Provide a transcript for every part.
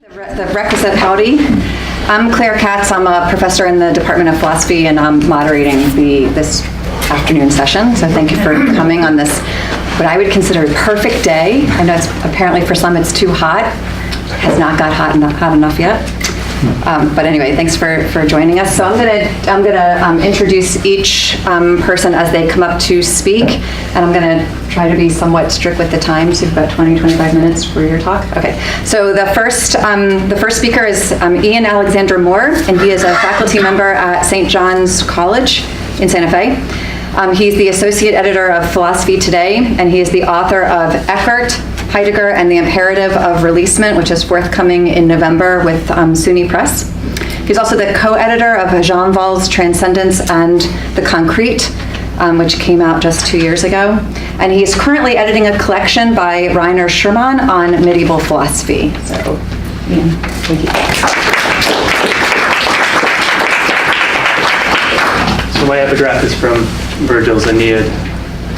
The requisite howdy. I'm Claire Katz. I'm a professor in the Department of Philosophy, and I'm moderating this afternoon session. So thank you for coming on this, what I would consider a perfect day. I know apparently for some it's too hot. It has not got hot enough yet. But anyway, thanks for joining us. So I'm gonna introduce each person as they come up to speak, and I'm gonna try to be somewhat strict with the time, so you've got 20-25 minutes for your talk. Okay. So the first speaker is Ian Alexander Moore, and he is a faculty member at St. John's College in Santa Fe. He's the associate editor of Philosophy Today, and he is the author of Eckhart, Heidegger, and the Imperative of Releasement, which is forthcoming in November with SUNY Press. He's also the co-editor of Jean Val's Transcendence and the Concrete, which came out just 2 years ago. And he's currently editing a collection by Rainer Schermann on medieval philosophy. So, Ian, thank you. So my epigraph is from Virgil's Aeneid.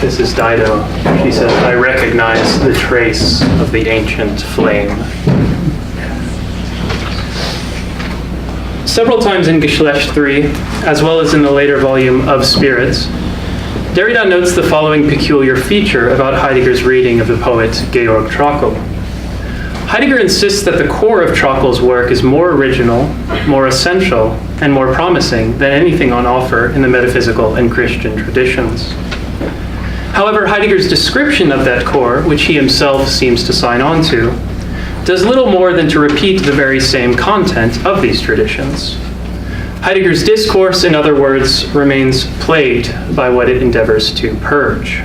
This is Dido. She says, "I recognize the trace of the ancient flame." Several times in Geschlecht III, as well as in the later volume of Spirits, Derrida notes the following peculiar feature about Heidegger's reading of the poet Georg Trakl. Heidegger insists that the core of Trakl's work is more original, more essential, and more promising than anything on offer in the metaphysical and Christian traditions. However, Heidegger's description of that core, which he himself seems to sign on to, does little more than to repeat the very same content of these traditions. Heidegger's discourse, in other words, remains plagued by what it endeavors to purge.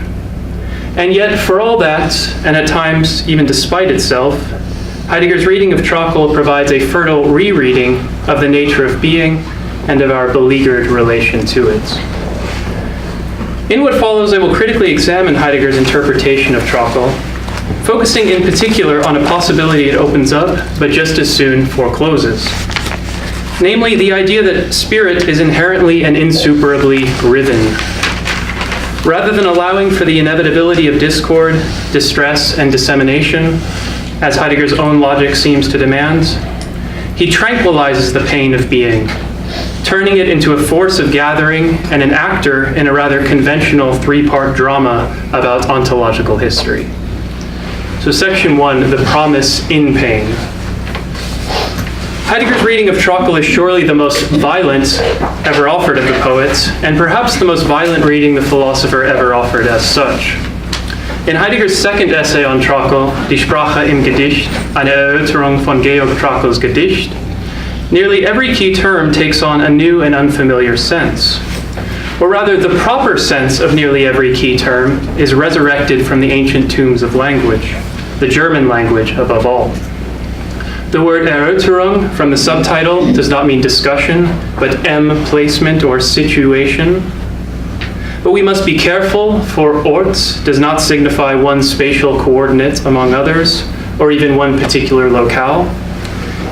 And yet, for all that, and at times even despite itself, Heidegger's reading of Trakl provides a fertile rereading of the nature of being and of our beleaguered relation to it. In what follows, I will critically examine Heidegger's interpretation of Trakl, focusing in particular on a possibility it opens up, but just as soon forecloses. Namely, the idea that spirit is inherently and insuperably riven. Rather than allowing for the inevitability of discord, distress, and dissemination, as Heidegger's own logic seems to demand, he tranquilizes the pain of being, turning it into a force of gathering and an actor in a rather conventional three-part drama about ontological history. So section 1, the promise in pain. Heidegger's reading of Trakl is surely the most violent ever offered of the poets, and perhaps the most violent reading the philosopher ever offered as such. In Heidegger's second essay on Trakl, Die Sprache im Gedicht, eine Erörterung von Georg Trakls Gedicht, nearly every key term takes on a new and unfamiliar sense. Or rather, the proper sense of nearly every key term is resurrected from the ancient tombs of language, the German language above all. The word Erörterung from the subtitle does not mean discussion, but placement or situation. But we must be careful, for Ort does not signify one spatial coordinate among others, or even one particular locale.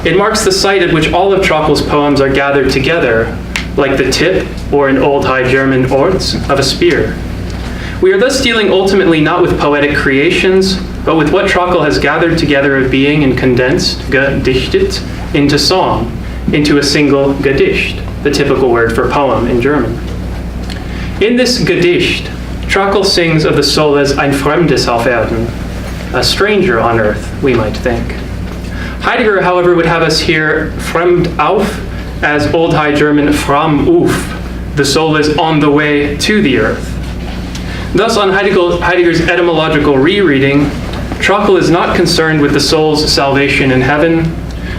It marks the site at which all of Trakl's poems are gathered together, like the tip, or in Old High German Ort, of a spear. We are thus dealing ultimately not with poetic creations, but with what Trakl has gathered together of being and condensed, gedichtet, into song, into a single Gedicht, the typical word for poem in German. In this Gedicht, Trakl sings of the soul as ein Fremdes auf Erden, a stranger on earth, we might think. Heidegger, however, would have us hear fremd auf as Old High German fram auf, the soul is on the way to the earth. Thus, on Heidegger's etymological rereading, Trakl is not concerned with the soul's salvation in heaven,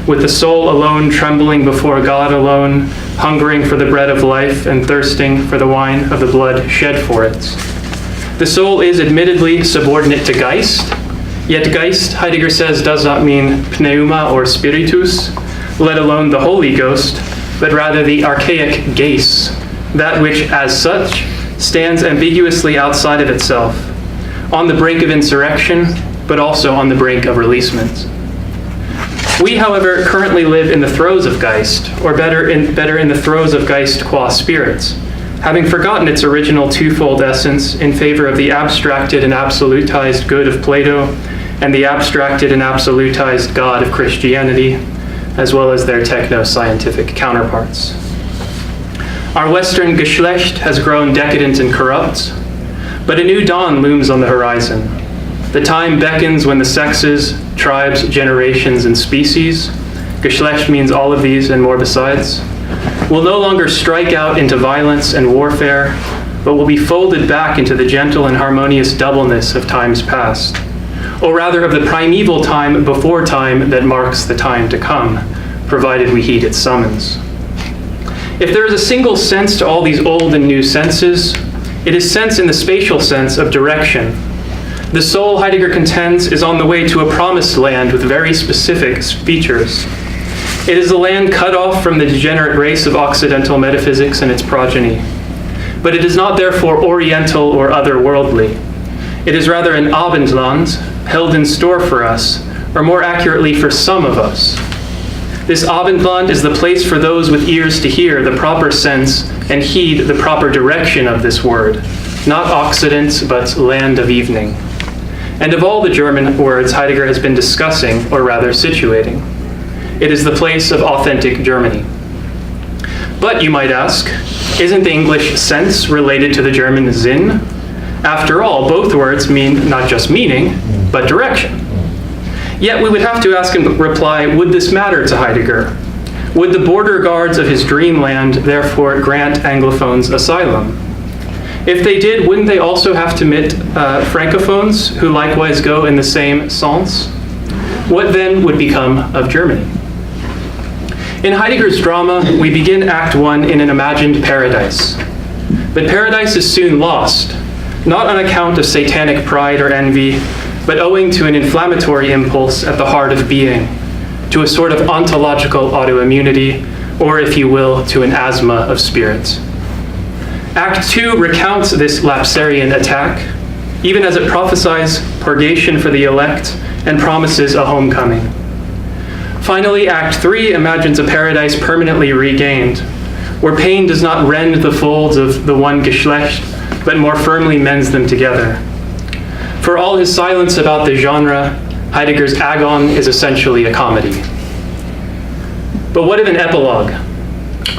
with the soul alone trembling before God alone, hungering for the bread of life and thirsting for the wine of the blood shed for it. The soul is admittedly subordinate to Geist, yet Geist, Heidegger says, does not mean pneuma or spiritus, let alone the Holy Ghost, but rather the archaic geis, that which, as such, stands ambiguously outside of itself, on the brink of insurrection, but also on the brink of releasement. We, however, currently live in the throes of Geist, or better in the throes of Geist qua spirits, having forgotten its original twofold essence in favor of the abstracted and absolutized good of Plato and the abstracted and absolutized God of Christianity, as well as their techno-scientific counterparts. Our Western Geschlecht has grown decadent and corrupt, but a new dawn looms on the horizon. The time beckons when the sexes, tribes, generations, and species, Geschlecht means all of these and more besides, will no longer strike out into violence and warfare, but will be folded back into the gentle and harmonious doubleness of times past, or rather of the primeval time before time that marks the time to come, provided we heed its summons. If there is a single sense to all these old and new senses, it is sense in the spatial sense of direction. The soul, Heidegger contends, is on the way to a promised land with very specific features. It is a land cut off from the degenerate race of Occidental metaphysics and its progeny. But it is not therefore Oriental or otherworldly. It is rather an Abendland, held in store for us, or more accurately for some of us. This Abendland is the place for those with ears to hear the proper sense and heed the proper direction of this word, not Occident, but land of evening. And of all the German words Heidegger has been discussing, or rather situating, it is the place of authentic Germany. But, you might ask, isn't the English sense related to the German Sinn? After all, both words mean not just meaning, but direction. Yet we would have to ask and reply, would this matter to Heidegger? Would the border guards of his dreamland therefore grant Anglophones asylum? If they did, wouldn't they also have to admit Francophones, who likewise go in the same sense? What then would become of Germany? In Heidegger's drama, we begin Act 1 in an imagined paradise. But paradise is soon lost, not on account of satanic pride or envy, but owing to an inflammatory impulse at the heart of being, to a sort of ontological autoimmunity, or if you will, to an asthma of spirit. Act 2 recounts this lapsarian attack, even as it prophesies purgation for the elect and promises a homecoming. Finally, Act 3 imagines a paradise permanently regained, where pain does not rend the folds of the one Geschlecht, but more firmly mends them together. For all his silence about the genre, Heidegger's agon is essentially a comedy. But what of an epilogue?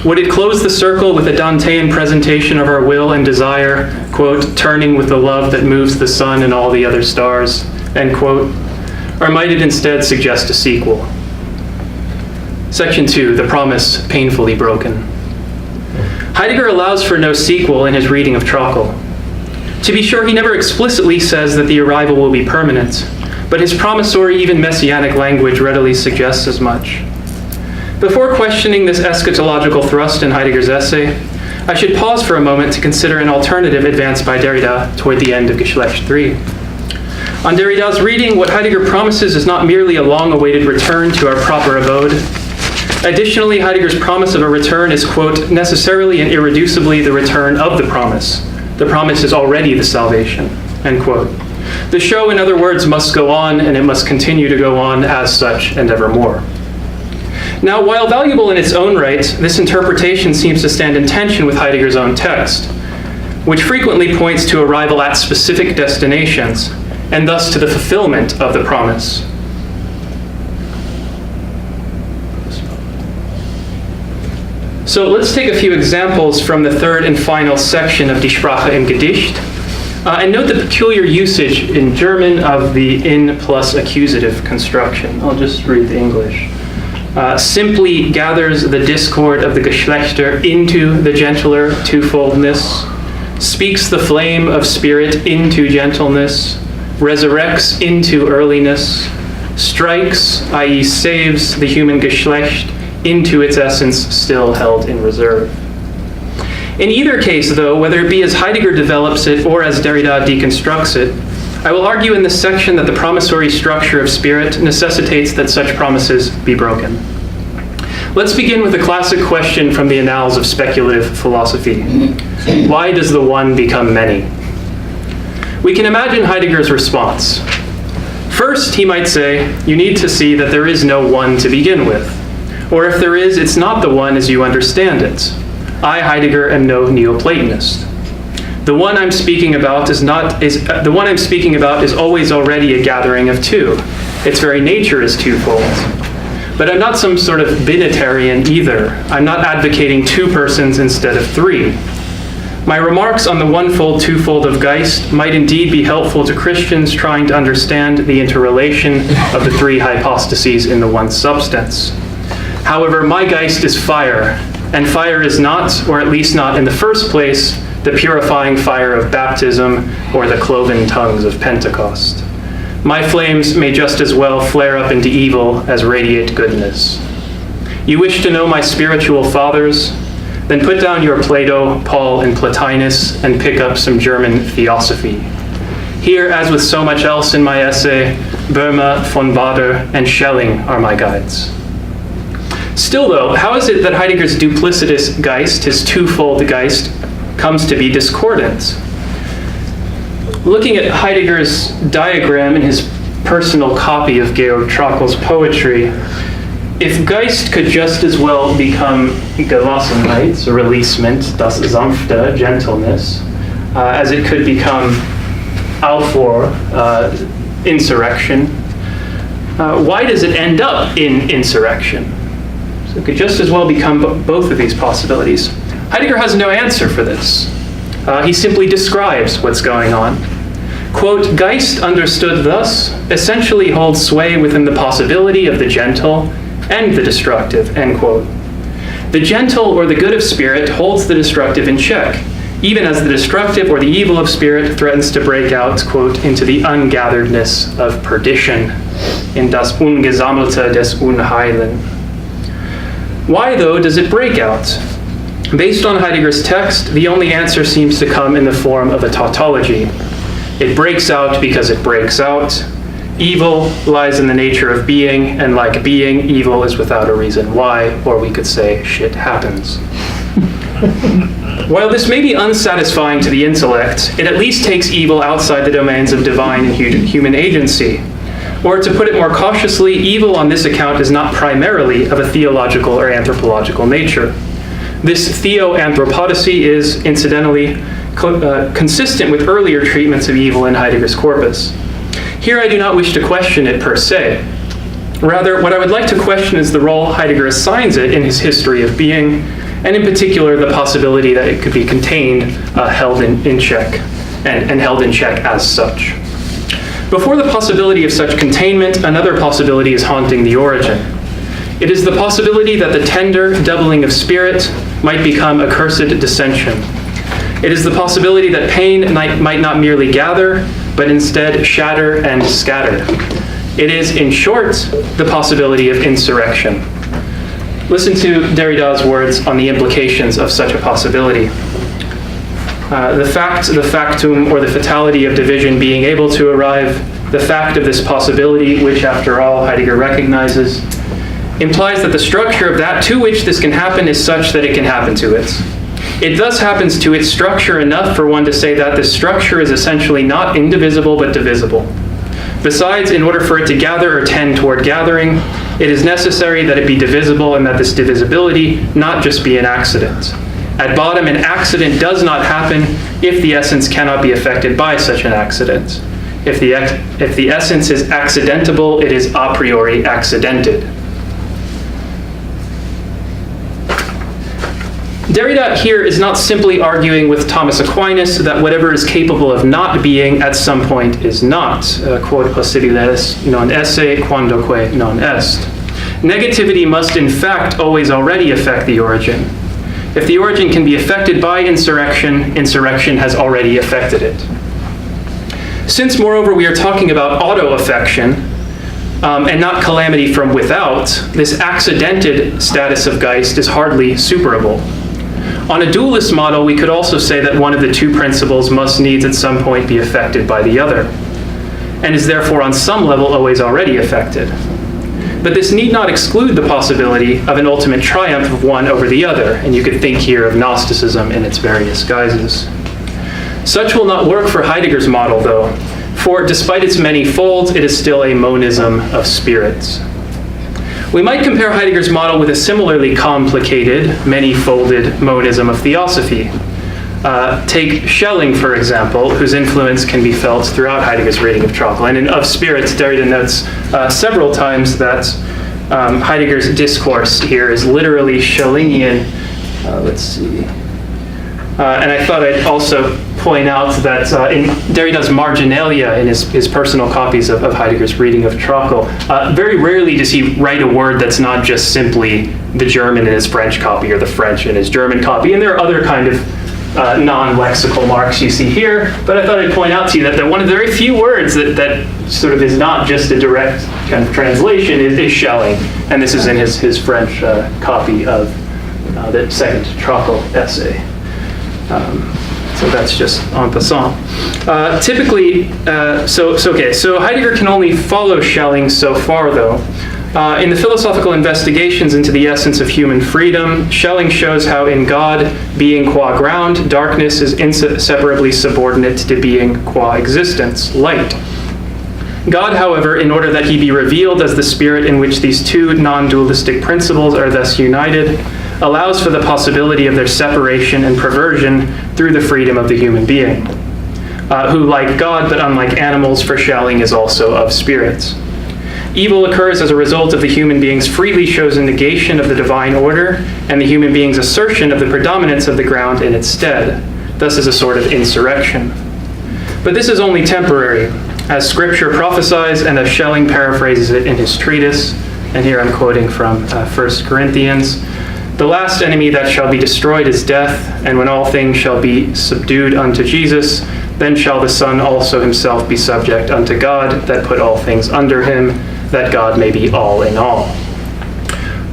Would it close the circle with a Dantean presentation of our will and desire, quote, turning with the love that moves the sun and all the other stars, end quote? Or might it instead suggest a sequel? Section 2, the promise painfully broken. Heidegger allows for no sequel in his reading of Trockle. To be sure, he never explicitly says that the arrival will be permanent, but his promissory, even messianic language readily suggests as much. Before questioning this eschatological thrust in Heidegger's essay, I should pause for a moment to consider an alternative advanced by Derrida toward the end of Geschlecht III. On Derrida's reading, what Heidegger promises is not merely a long-awaited return to our proper abode. Additionally, Heidegger's promise of a return is, quote, necessarily and irreducibly the return of the promise. The promise is already the salvation, end quote. The show, in other words, must go on, and it must continue to go on as such and evermore. Now, while valuable in its own right, this interpretation seems to stand in tension with Heidegger's own text, which frequently points to arrival at specific destinations, and thus to the fulfillment of the promise. So let's take a few examples from the third and final section of Die Sprache im Gedicht, and note the peculiar usage in German of the in plus accusative construction. I'll just read the English. Simply gathers the discord of the Geschlechter into the gentler twofoldness, speaks the flame of spirit into gentleness, resurrects into earliness, strikes, i.e. saves the human Geschlecht into its essence still held in reserve. In either case, though, whether it be as Heidegger develops it or as Derrida deconstructs it, I will argue in this section that the promissory structure of spirit necessitates that such promises be broken. Let's begin with a classic question from the annals of speculative philosophy. Why does the one become many? We can imagine Heidegger's response. First, he might say, you need to see that there is no one to begin with. Or if there is, it's not the one as you understand it. I, Heidegger, am no Neoplatonist. The one I'm speaking about is always already a gathering of two. Its very nature is twofold. But I'm not some sort of binitarian either. I'm not advocating two persons instead of three. My remarks on the one-fold, two-fold of Geist might indeed be helpful to Christians trying to understand the interrelation of the three hypostases in the one substance. However, my Geist is fire, and fire is not, or at least not in the first place, the purifying fire of baptism or the cloven tongues of Pentecost. My flames may just as well flare up into evil as radiate goodness. You wish to know my spiritual fathers? Then put down your Plato, Paul, and Plotinus and pick up some German theosophy. Here, as with so much else in my essay, Boehme, von Baader, and Schelling are my guides. Still though, how is it that Heidegger's duplicitous Geist, his twofold Geist, comes to be discordant? Looking at Heidegger's diagram in his personal copy of Georg Trakhl's poetry, if Geist could just as well become Gelassenheit, so releasement, das sanfte, gentleness, as it could become Aufruhr, insurrection, why does it end up in insurrection? So it could just as well become both of these possibilities. Heidegger has no answer for this. He simply describes what's going on. Quote, Geist understood thus essentially holds sway within the possibility of the gentle and the destructive, end quote. The gentle or the good of spirit holds the destructive in check, even as the destructive or the evil of spirit threatens to break out, quote, into the ungatheredness of perdition, in das Ungesammelte des Unheilen. Why, though, does it break out? Based on Heidegger's text, the only answer seems to come in the form of a tautology. It breaks out because it breaks out. Evil lies in the nature of being, and like being, evil is without a reason why, or we could say, shit happens. While this may be unsatisfying to the intellect, it at least takes evil outside the domains of divine and human agency. Or to put it more cautiously, evil on this account is not primarily of a theological or anthropological nature. This theoanthropodicy is, incidentally, consistent with earlier treatments of evil in Heidegger's corpus. Here I do not wish to question it per se. Rather, what I would like to question is the role Heidegger assigns it in his history of being, and in particular the possibility that it could be contained, held in check, and held in check as such. Before the possibility of such containment, another possibility is haunting the origin. It is the possibility that the tender doubling of spirit might become accursed dissension. It is the possibility that pain might not merely gather, but instead shatter and scatter. It is, in short, the possibility of insurrection. Listen to Derrida's words on the implications of such a possibility. The factum, or the fatality of division being able to arrive, the fact of this possibility, which after all Heidegger recognizes, implies that the structure of that to which this can happen is such that it can happen to it. It thus happens to its structure enough for one to say that this structure is essentially not indivisible but divisible. Besides, in order for it to gather or tend toward gathering, it is necessary that it be divisible and that this divisibility not just be an accident. At bottom, an accident does not happen if the essence cannot be affected by such an accident. If the essence is accidentable, it is a priori accidented. Derrida here is not simply arguing with Thomas Aquinas that whatever is capable of not being at some point is not, quod possibiles non esse quandoque non est. Negativity must in fact always already affect the origin. If the origin can be affected by insurrection, insurrection has already affected it. Since, moreover, we are talking about auto-affection, and not calamity from without, this accidented status of Geist is hardly superable. On a dualist model, we could also say that one of the two principles must needs at some point be affected by the other, and is therefore on some level always already affected. But this need not exclude the possibility of an ultimate triumph of one over the other, and you could think here of Gnosticism in its various guises. Such will not work for Heidegger's model, though, for despite its many folds, it is still a monism of spirits. We might compare Heidegger's model with a similarly complicated, many-folded monism of theosophy. Take Schelling, for example, whose influence can be felt throughout Heidegger's reading of Trakhl. And in Of Spirits, Derrida notes several times that Heidegger's discourse here is literally Schellingian. Let's see. And I thought I'd also point out that in Derrida's Marginalia, in his personal copies of Heidegger's reading of Trockel, very rarely does he write a word that's not just simply the German in his French copy or the French in his German copy. And there are other kind of non-lexical marks you see here, but I thought I'd point out to you that one of the very few words that sort of is not just a direct kind of translation is Schelling, and this is in his French copy of the second Trockel essay. So that's just en passant. Typically, so Heidegger can only follow Schelling so far, though. In the philosophical investigations into the essence of human freedom, Schelling shows how in God, being qua ground, darkness is inseparably subordinate to being qua existence, light. God, however, in order that he be revealed as the spirit in which these two non-dualistic principles are thus united, allows for the possibility of their separation and perversion through the freedom of the human being, who, like God, but unlike animals, for Schelling is also of spirits. Evil occurs as a result of the human being's freely chosen negation of the divine order and the human being's assertion of the predominance of the ground in its stead, thus as a sort of insurrection. But this is only temporary, as Scripture prophesies and as Schelling paraphrases it in his treatise, and here I'm quoting from 1 Corinthians, "The last enemy that shall be destroyed is death, and when all things shall be subdued unto Jesus, then shall the Son also himself be subject unto God, that put all things under him, that God may be all in all."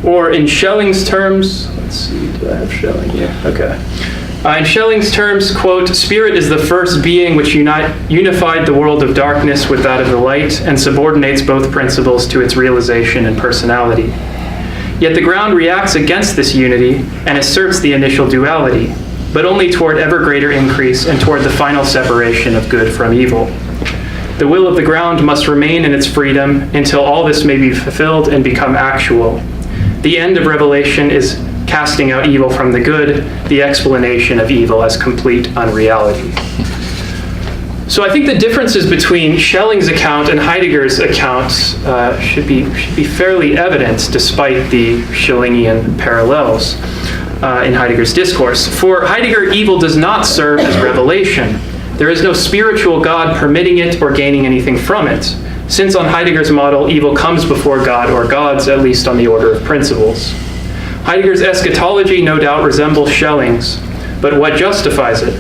Or in Schelling's terms, let's see, do I have Schelling here? Okay. In Schelling's terms, quote, "Spirit is the first being which unified the world of darkness with that of the light, and subordinates both principles to its realization and personality. Yet the ground reacts against this unity and asserts the initial duality, but only toward ever greater increase and toward the final separation of good from evil. The will of the ground must remain in its freedom until all this may be fulfilled and become actual. The end of revelation is casting out evil from the good, the explanation of evil as complete unreality." So I think the differences between Schelling's account and Heidegger's account should be fairly evident, despite the Schellingian parallels in Heidegger's discourse. For Heidegger, evil does not serve as revelation. There is no spiritual God permitting it or gaining anything from it, since on Heidegger's model, evil comes before God or gods, at least on the order of principles. Heidegger's eschatology no doubt resembles Schelling's, but what justifies it?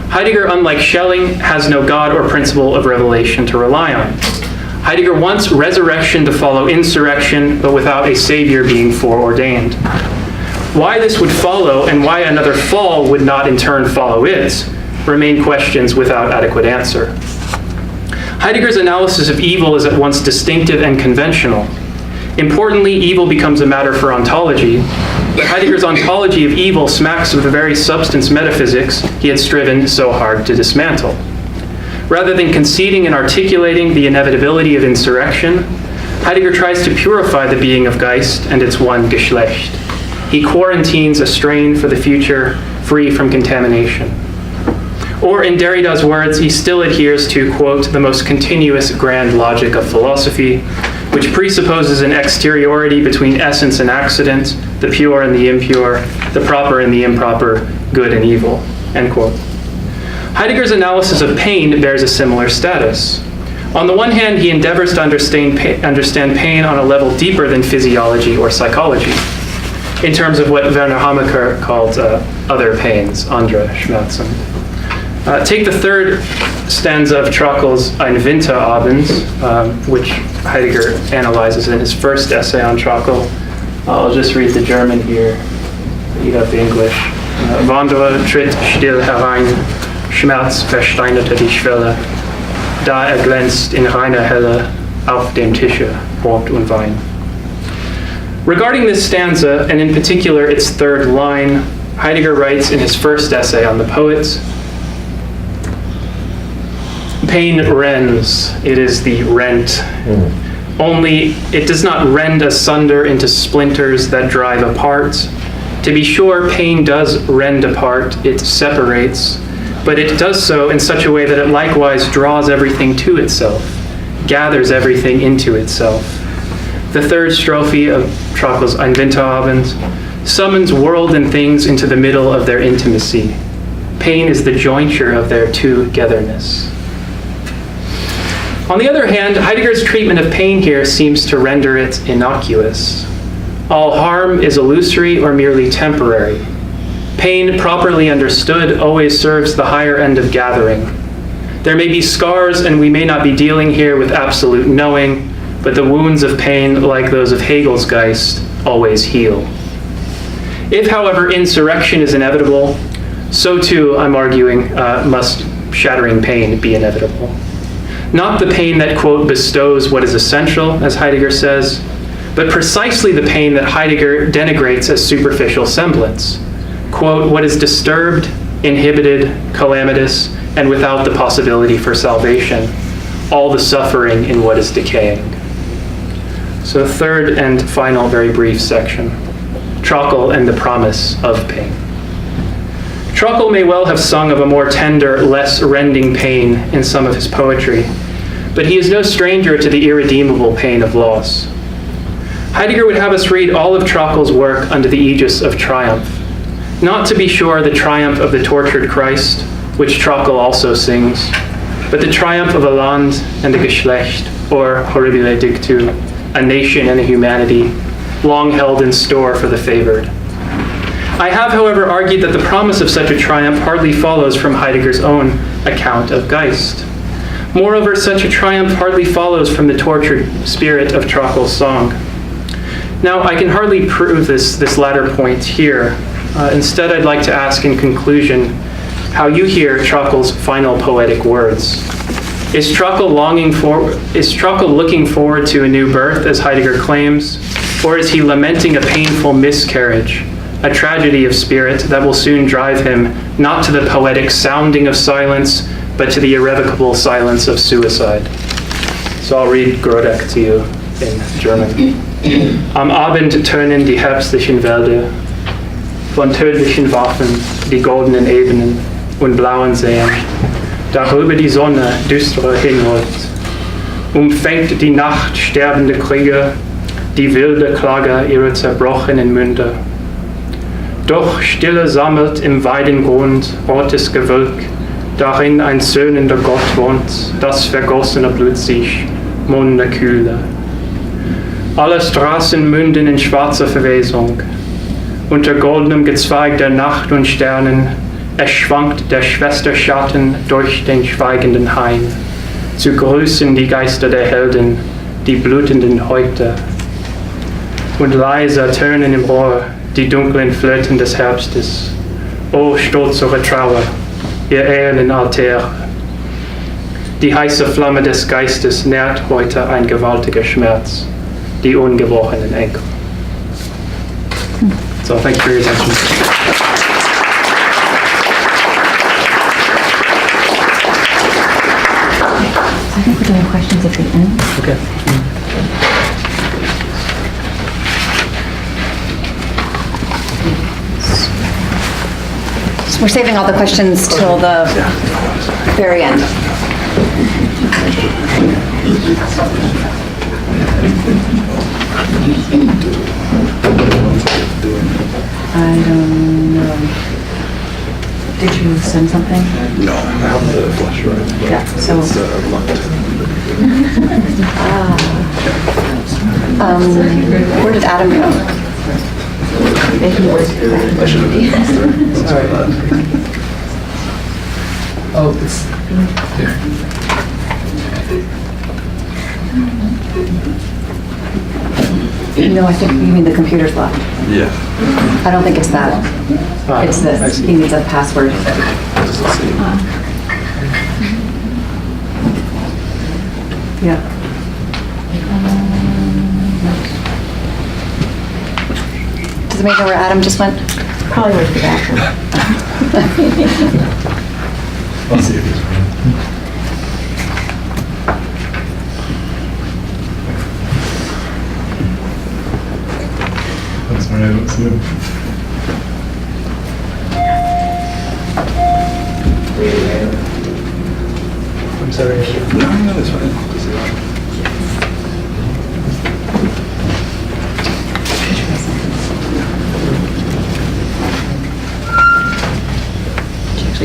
Heidegger, unlike Schelling, has no God or principle of revelation to rely on. Heidegger wants resurrection to follow insurrection, but without a savior being foreordained. Why this would follow and why another fall would not in turn follow it remain questions without adequate answer. Heidegger's analysis of evil is at once distinctive and conventional. Importantly, evil becomes a matter for ontology, but Heidegger's ontology of evil smacks of the very substance metaphysics he had striven so hard to dismantle. Rather than conceding and articulating the inevitability of insurrection, Heidegger tries to purify the being of Geist and its one Geschlecht. He quarantines a strain for the future, free from contamination. Or in Derrida's words, he still adheres to, quote, "the most continuous grand logic of philosophy, which presupposes an exteriority between essence and accident, the pure and the impure, the proper and the improper, good and evil," end quote. Heidegger's analysis of pain bears a similar status. On the one hand, he endeavors to understand pain on a level deeper than physiology or psychology, in terms of what Werner Hamaker called other pains, andere Schmerzen. Take the third stanza of Trockel's Ein Winterabend, which Heidegger analyzes in his first essay on Trockel. I'll just read the German here. You have the English. Wanderer tritt still herein, Schmerz versteinerte die Schwelle, da glänzt in reiner Helle auf dem Tische Brot und Wein. Regarding this stanza, and in particular its third line, Heidegger writes in his first essay on the poets, "Pain rends, it is the rent. Only it does not rend asunder into splinters that drive apart. To be sure, pain does rend apart, it separates, but it does so in such a way that it likewise draws everything to itself, gathers everything into itself. The third strophe of Trockel's Ein Winterabend summons world and things into the middle of their intimacy. Pain is the jointure of their togetherness. On the other hand, Heidegger's treatment of pain here seems to render it innocuous. All harm is illusory or merely temporary. Pain, properly understood, always serves the higher end of gathering. There may be scars, and we may not be dealing here with absolute knowing, but the wounds of pain, like those of Hegel's Geist, always heal. If, however, insurrection is inevitable, so too, I'm arguing, must shattering pain be inevitable. Not the pain that, quote, bestows what is essential, as Heidegger says, but precisely the pain that Heidegger denigrates as superficial semblance. Quote, what is disturbed, inhibited, calamitous, and without the possibility for salvation, all the suffering in what is decaying. So third and final very brief section, Trockel and the promise of pain. Trockel may well have sung of a more tender, less rending pain in some of his poetry, but he is no stranger to the irredeemable pain of loss. Heidegger would have us read all of Trockel's work under the aegis of triumph. Not, to be sure, the triumph of the tortured Christ, which Trockel also sings, but the triumph of a Land and a Geschlecht, or horribile dictu, a nation and a humanity, long held in store for the favored. I have, however, argued that the promise of such a triumph hardly follows from Heidegger's own account of Geist. Moreover, such a triumph hardly follows from the tortured spirit of Trockel's song. Now, I can hardly prove this latter point here. Instead, I'd like to ask in conclusion how you hear Trockel's final poetic words. Is Trockel looking forward to a new birth, as Heidegger claims, or is he lamenting a painful miscarriage, a tragedy of spirit that will soon drive him not to the poetic sounding of silence, but to the irrevocable silence of suicide? So I'll read Grodek to you in German. Am Abend tönen die herbstlichen Wälder, von tödlichen Waffen die goldenen Ebenen und blauen Seen, darüber die Sonne düstere hinrollt. Umfängt die Nacht sterbende Krieger, die wilde Klage ihrer zerbrochenen Münder. Doch Stille sammelt im Weidengrund rotes Gewölk, darin ein söhnender Gott wohnt, das vergossene Blut sich, mondene Kühle. Alle Straßen münden in schwarzer Verwesung. Unter goldenem Gezweig der Nacht und Sternen, es schwankt der Schwester Schatten durch den schweigenden Hain. Zu grüßen die Geister der Helden, die blutenden Häupter. Und leise tönen im Rohr die dunklen Flöten des Herbstes. O stolzere Trauer, ihr ehernen Altäre. Die heiße Flamme des Geistes nährt heute ein gewaltiger Schmerz, die ungebrochenen Enkel. So thank you for your attention. I think we're doing questions at the end. Okay. So we're saving all the questions till the very end. I don't know. Did you send something? No, I have the flash drive. Yeah, so- It's locked. Where did Adam go? Maybe we're- I should have been faster. Sorry about that. Oh, it's here. No, I think you mean the computer's locked. Yeah. I don't think it's that. It's I this. see. He needs a password. Yeah. Does anybody know where Adam just went? Probably went to the bathroom. I'll see if he's running. I'm sorry, I don't see him. I'm sorry. No, it's fine.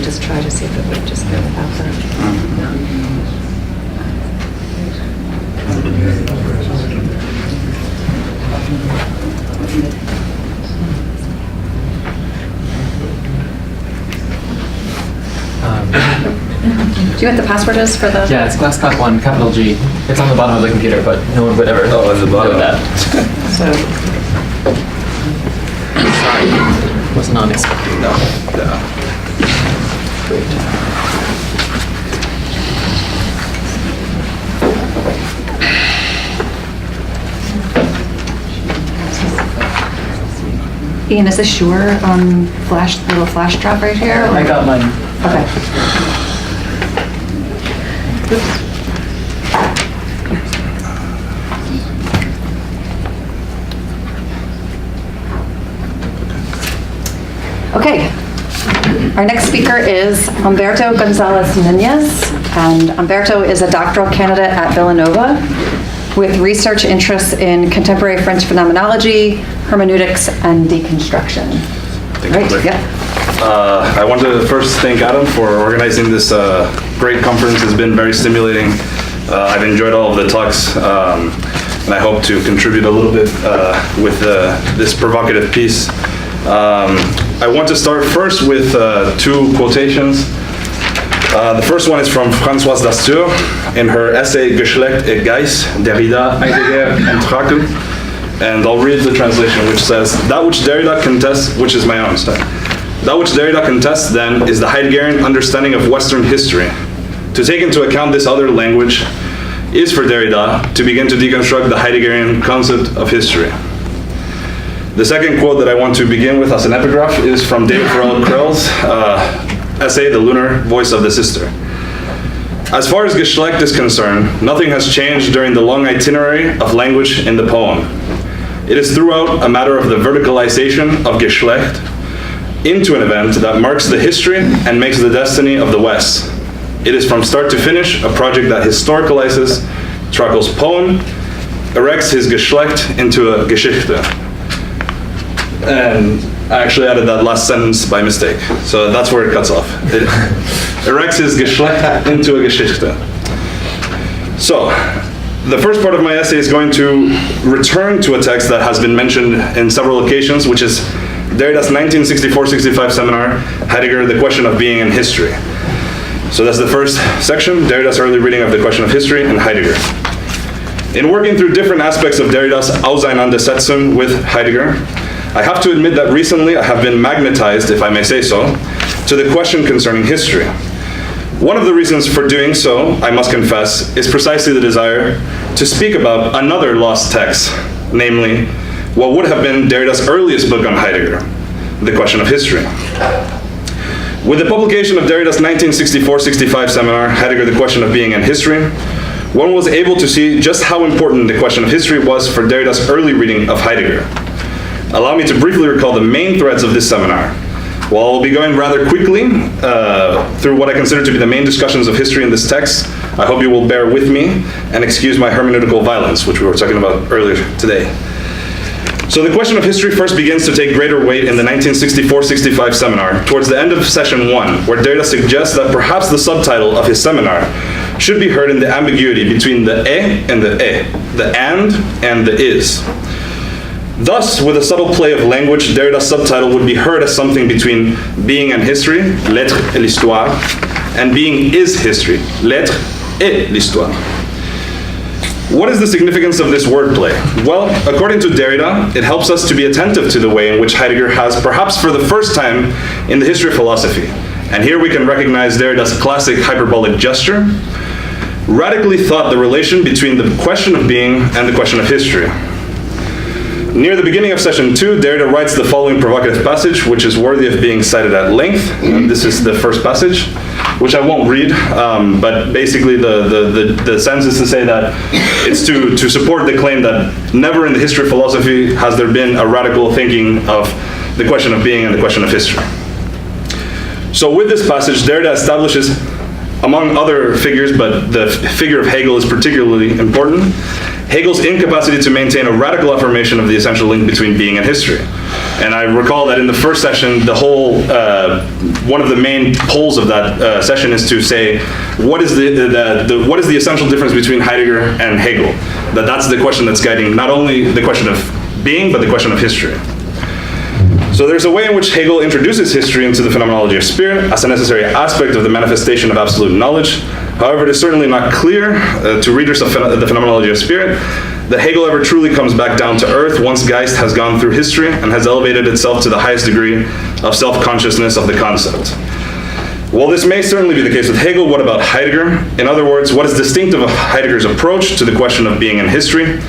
could just try to see if it would just go without that. Do you know what the password is for the? Yeah, it's glasscock1, capital G. It's on the bottom of the computer, but no one would ever know that. So, Sorry, was not expecting that. Ian, is this your little flash drive right here? I got mine. Okay. Okay. Our next speaker is Humberto Gonzalez Nuñes, and Humberto is a doctoral candidate at Villanova with research interests in contemporary French phenomenology, hermeneutics, and deconstruction. Thank you. Yeah. I want to first thank Adam for organizing this great conference. It's been very stimulating. I've enjoyed all of the talks, and I hope to contribute a little bit with this provocative piece. I want to start first with two quotations. The first one is from Françoise Dastur in her essay Geschlecht III, Derrida, Heidegger, and Trakel. And I'll read the translation, which says, "That which Derrida contests," which is my own style. "That which Derrida contests, then, is the Heideggerian understanding of Western history. To take into account this other language is for Derrida to begin to deconstruct the Heideggerian concept of history." The second quote that I want to begin with as an epigraph is from David Farrell Krell's essay, The Lunar Voice of the Sister. "As far as Geschlecht is concerned, nothing has changed during the long itinerary of language in the poem. It is throughout a matter of the verticalization of Geschlecht into an event that marks the history and makes the destiny of the West. It is from start to finish a project that historicalizes Trakel's poem, erects his Geschlecht into a Geschichte." And I actually added that last sentence by mistake, so that's where it cuts off. It erects his Geschlecht into a Geschichte. So, the first part of my essay is going to return to a text that has been mentioned in several occasions, which is Derrida's 1964-65 seminar, Heidegger, The Question of Being in History. So that's the first section, Derrida's early reading of The Question of History and Heidegger. In working through different aspects of Derrida's Auseinandersetzung with Heidegger, I have to admit that recently I have been magnetized, if I may say so, to the question concerning history. One of the reasons for doing so, I must confess, is precisely the desire to speak about another lost text, namely, what would have been Derrida's earliest book on Heidegger, The Question of History. With the publication of Derrida's 1964-65 seminar, Heidegger, The Question of Being and History, one was able to see just how important the question of history was for Derrida's early reading of Heidegger. Allow me to briefly recall the main threads of this seminar. While I'll be going rather quickly through what I consider to be the main discussions of history in this text, I hope you will bear with me and excuse my hermeneutical violence, which we were talking about earlier today. So the question of history first begins to take greater weight in the 1964-65 seminar, towards the end of session 1, where Derrida suggests that perhaps the subtitle of his seminar should be heard in the ambiguity between the and the and the is. Thus, with a subtle play of language, Derrida's subtitle would be heard as something between being and history, l'être et l'histoire, and being is history, l'être et l'histoire. What is the significance of this wordplay? Well, according to Derrida, it helps us to be attentive to the way in which Heidegger has, perhaps for the first time in the history of philosophy, and here we can recognize Derrida's classic hyperbolic gesture, radically thought the relation between the question of being and the question of history. Near the beginning of session 2, Derrida writes the following provocative passage, which is worthy of being cited at length. And this is the first passage, which I won't read, but basically the sense is to say that it's to support the claim that never in the history of philosophy has there been a radical thinking of the question of being and the question of history. So with this passage, Derrida establishes among other figures, but the figure of Hegel is particularly important, Hegel's incapacity to maintain a radical affirmation of the essential link between being and history. And I recall that in the first session, the whole, one of the main poles of that session is to say, what is the essential difference between Heidegger and Hegel? That's the question that's guiding not only the question of being, but the question of history. So there's a way in which Hegel introduces history into the phenomenology of spirit as a necessary aspect of the manifestation of absolute knowledge. However, it is certainly not clear to readers of the phenomenology of spirit that Hegel ever truly comes back down to earth once Geist has gone through history and has elevated itself to the highest degree of self-consciousness of the concept. While this may certainly be the case with Hegel, what about Heidegger? In other words, what is distinctive of Heidegger's approach to the question of being and history,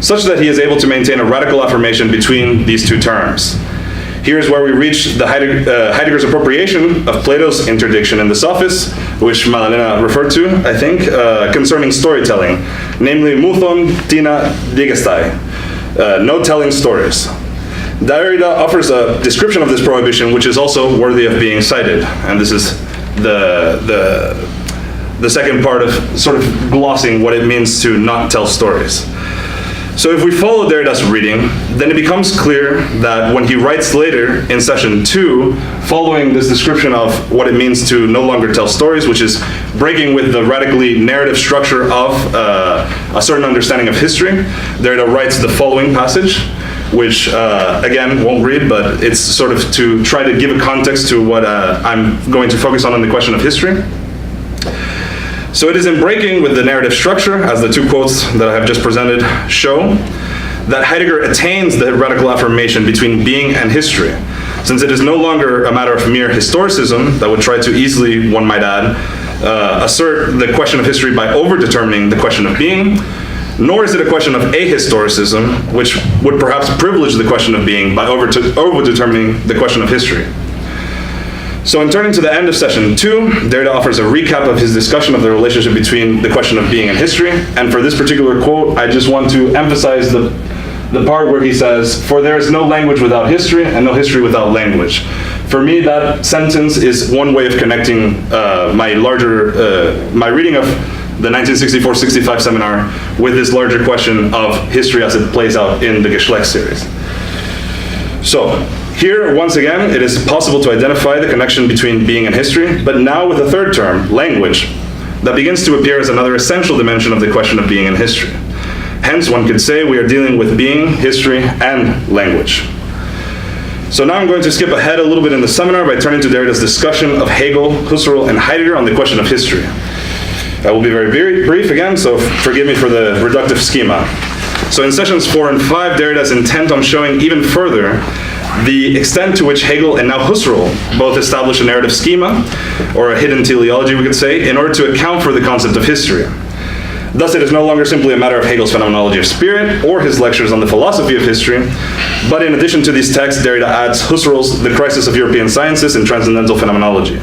such that he is able to maintain a radical affirmation between these two terms? Here's where we reach the Heidegger's appropriation of Plato's interdiction in the Sophists, which Madalena referred to, I think, concerning storytelling, namely muthon tina digestai, no telling stories. Derrida offers a description of this prohibition, which is also worthy of being cited, and this is the second part of sort of glossing what it means to not tell stories. So if we follow Derrida's reading, then it becomes clear that when he writes later in session 2, following this description of what it means to no longer tell stories, which is breaking with the radically narrative structure of a certain understanding of history, Derrida writes the following passage, which again, won't read, but it's sort of to try to give a context to what I'm going to focus on in the question of history. So it is in breaking with the narrative structure, as the two quotes that I have just presented show, that Heidegger attains the radical affirmation between being and history, since it is no longer a matter of mere historicism that would try to easily, one might add, assert the question of history by over-determining the question of being, nor is it a question of ahistoricism, which would perhaps privilege the question of being by over-determining the question of history. So in turning to the end of session 2, Derrida offers a recap of his discussion of the relationship between the question of being and history. And for this particular quote, I just want to emphasize the part where he says, "For there is no language without history, and no history without language." For me, that sentence is one way of connecting my reading of the 1964-65 seminar with this larger question of history as it plays out in the Geschlecht series. So, here, once again, it is possible to identify the connection between being and history, but now with a third term, language, that begins to appear as another essential dimension of the question of being and history. Hence, one could say we are dealing with being, history, and language. So now I'm going to skip ahead a little bit in the seminar by turning to Derrida's discussion of Hegel, Husserl, and Heidegger on the question of history. I will be very brief again, so forgive me for the reductive schema. So in sessions 4 and 5, Derrida is intent on showing even further the extent to which Hegel and now Husserl both establish a narrative schema, or a hidden teleology we could say, in order to account for the concept of history. Thus it is no longer simply a matter of Hegel's phenomenology of spirit or his lectures on the philosophy of history, but in addition to these texts, Derrida adds Husserl's The Crisis of European Sciences and Transcendental Phenomenology.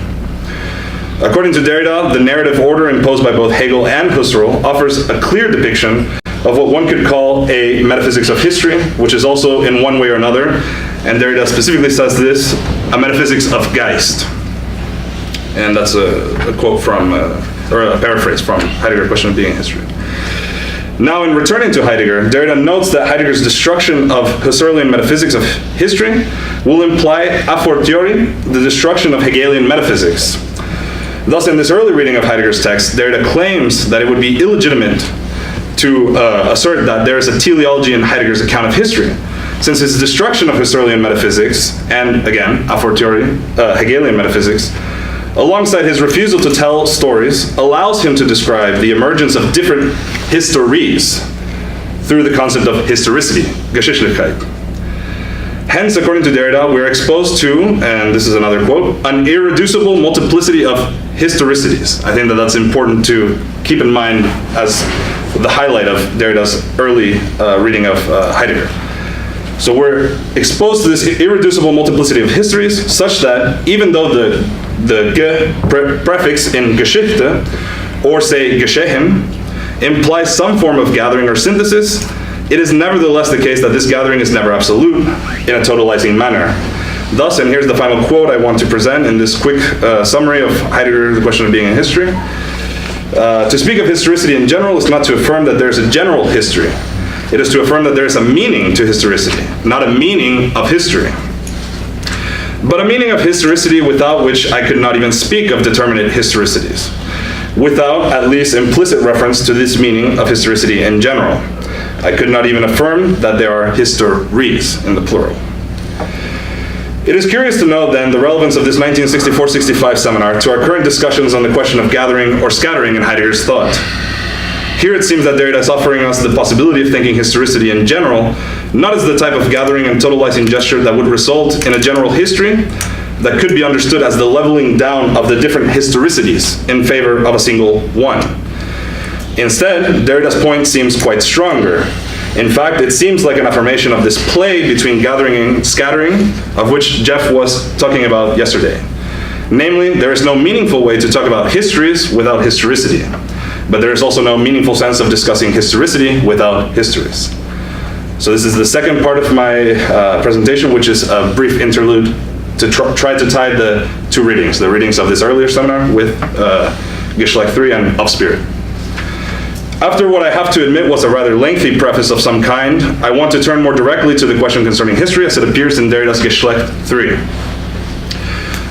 According to Derrida, the narrative order imposed by both Hegel and Husserl offers a clear depiction of what one could call a metaphysics of history, which is also, in one way or another, and Derrida specifically says this, a metaphysics of Geist. And that's a quote from, or a paraphrase from Heidegger, Question of Being and History. Now, in returning to Heidegger, Derrida notes that Heidegger's destruction of Husserlian metaphysics of history will imply, a fortiori, the destruction of Hegelian metaphysics. Thus, in this early reading of Heidegger's text, Derrida claims that it would be illegitimate to assert that there is a teleology in Heidegger's account of history, since his destruction of Husserlian metaphysics, and again, a fortiori, Hegelian metaphysics, alongside his refusal to tell stories, allows him to describe the emergence of different histories through the concept of historicity, Geschichtlichkeit. Hence, according to Derrida, we are exposed to, and this is another quote, an irreducible multiplicity of historicities. I think that that's important to keep in mind as the highlight of Derrida's early reading of Heidegger. So we're exposed to this irreducible multiplicity of histories, such that even though the ge prefix in Geschichte, or say Geschehen, implies some form of gathering or synthesis, it is nevertheless the case that this gathering is never absolute in a totalizing manner, Thus, and here's the final quote I want to present in this quick summary of Heidegger, The Question of Being in History. To speak of historicity in general is not to affirm that there's a general history. It is to affirm that there is a meaning to historicity, not a meaning of history. But a meaning of historicity without which I could not even speak of determinate historicities, without at least implicit reference to this meaning of historicity in general. I could not even affirm that there are histories in the plural. It is curious to note then the relevance of this 1964-65 seminar to our current discussions on the question of gathering or scattering in Heidegger's thought. Here it seems that Derrida is offering us the possibility of thinking historicity in general, not as the type of gathering and totalizing gesture that would result in a general history that could be understood as the leveling down of the different historicities in favor of a single one. Instead, Derrida's point seems quite stronger. In fact, it seems like an affirmation of this play between gathering and scattering, of which Jeff was talking about yesterday. Namely, there is no meaningful way to talk about histories without historicity, but there is also no meaningful sense of discussing historicity without histories. So this is the second part of my presentation, which is a brief interlude to try to tie the two readings, the readings of this earlier seminar with Geschlecht III and Of Spirit. After what I have to admit was a rather lengthy preface of some kind, I want to turn more directly to the question concerning history as it appears in Derrida's Geschlecht III.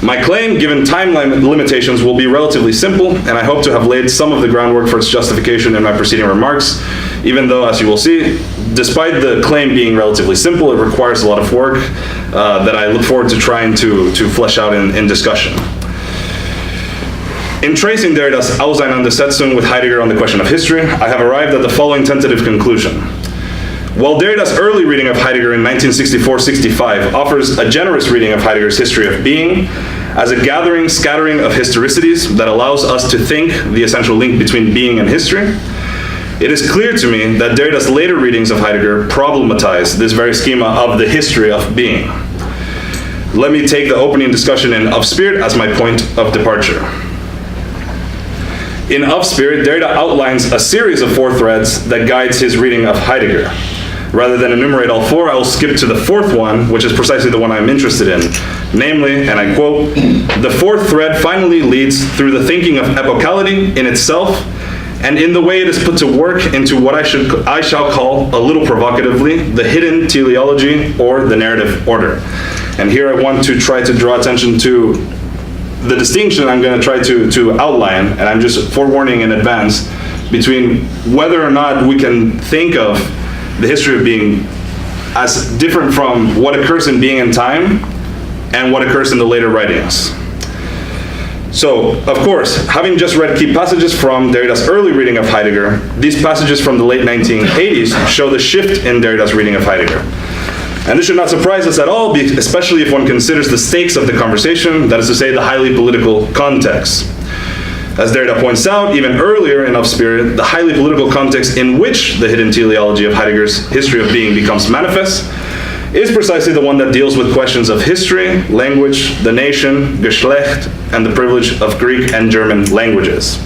My claim, given time limitations, will be relatively simple, and I hope to have laid some of the groundwork for its justification in my preceding remarks, even though, as you will see, despite the claim being relatively simple, it requires a lot of work that I look forward to trying to flesh out in discussion. In tracing Derrida's Auseinandersetzung with Heidegger on the question of history, I have arrived at the following tentative conclusion. While Derrida's early reading of Heidegger in 1964-65 offers a generous reading of Heidegger's history of being as a gathering, scattering of historicities that allows us to think the essential link between being and history, it is clear to me that Derrida's later readings of Heidegger problematize this very schema of the history of being. Let me take the opening discussion in Of Spirit as my point of departure. In Of Spirit, Derrida outlines a series of 4 threads that guides his reading of Heidegger. Rather than enumerate all 4, I will skip to the 4th one, which is precisely the one I'm interested in. Namely, and I quote, "The 4th thread finally leads through the thinking of epocality in itself, and in the way it is put to work into what I shall call, a little provocatively, the hidden teleology or the narrative order." And here I want to try to draw attention to the distinction I'm going to try to outline, and I'm just forewarning in advance, between whether or not we can think of the history of being as different from what occurs in Being and Time and what occurs in the later writings. So, of course, having just read key passages from Derrida's early reading of Heidegger, these passages from the late 1980s show the shift in Derrida's reading of Heidegger. And this should not surprise us at all, especially if one considers the stakes of the conversation, that is to say, the highly political context. As Derrida points out, even earlier in Of Spirit, the highly political context in which the hidden teleology of Heidegger's history of being becomes manifest is precisely the one that deals with questions of history, language, the nation, Geschlecht, and the privilege of Greek and German languages.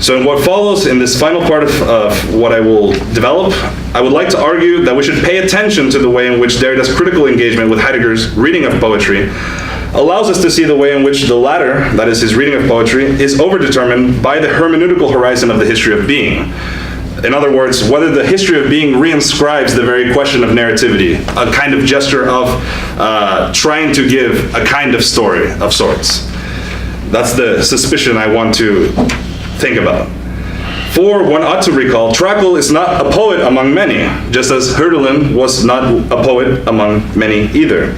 So in what follows, in this final part of what I will develop, I would like to argue that we should pay attention to the way in which Derrida's critical engagement with Heidegger's reading of poetry allows us to see the way in which the latter, that is his reading of poetry, is overdetermined by the hermeneutical horizon of the history of being. In other words, whether the history of being reinscribes the very question of narrativity, a kind of gesture of trying to give a kind of story of sorts. That's the suspicion I want to think about. For one ought to recall, Trakl is not a poet among many, just as Hölderlin was not a poet among many either.